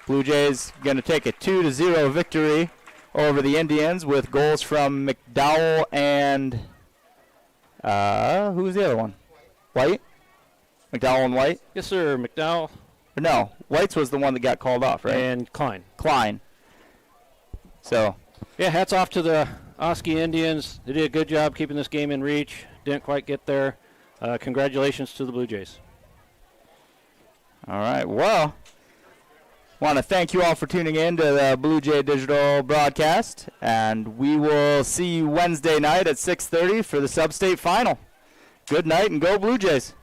Blue Jays going to take a 2-0 victory over the Indians with goals from McDowell and who's the other one? White? McDowell and White? Yes, sir. McDowell. No, White's was the one that got called off, right? And Klein. So, yeah, hats off to the Oski Indians. They did a good job keeping this game in reach. Didn't quite get there. Congratulations to the Blue Jays. All right. Well, want to thank you all for tuning in to the Blue Jay Digital broadcast, and we will see you Wednesday night at 6:30 for the Substate final. Good night and go Blue Jays.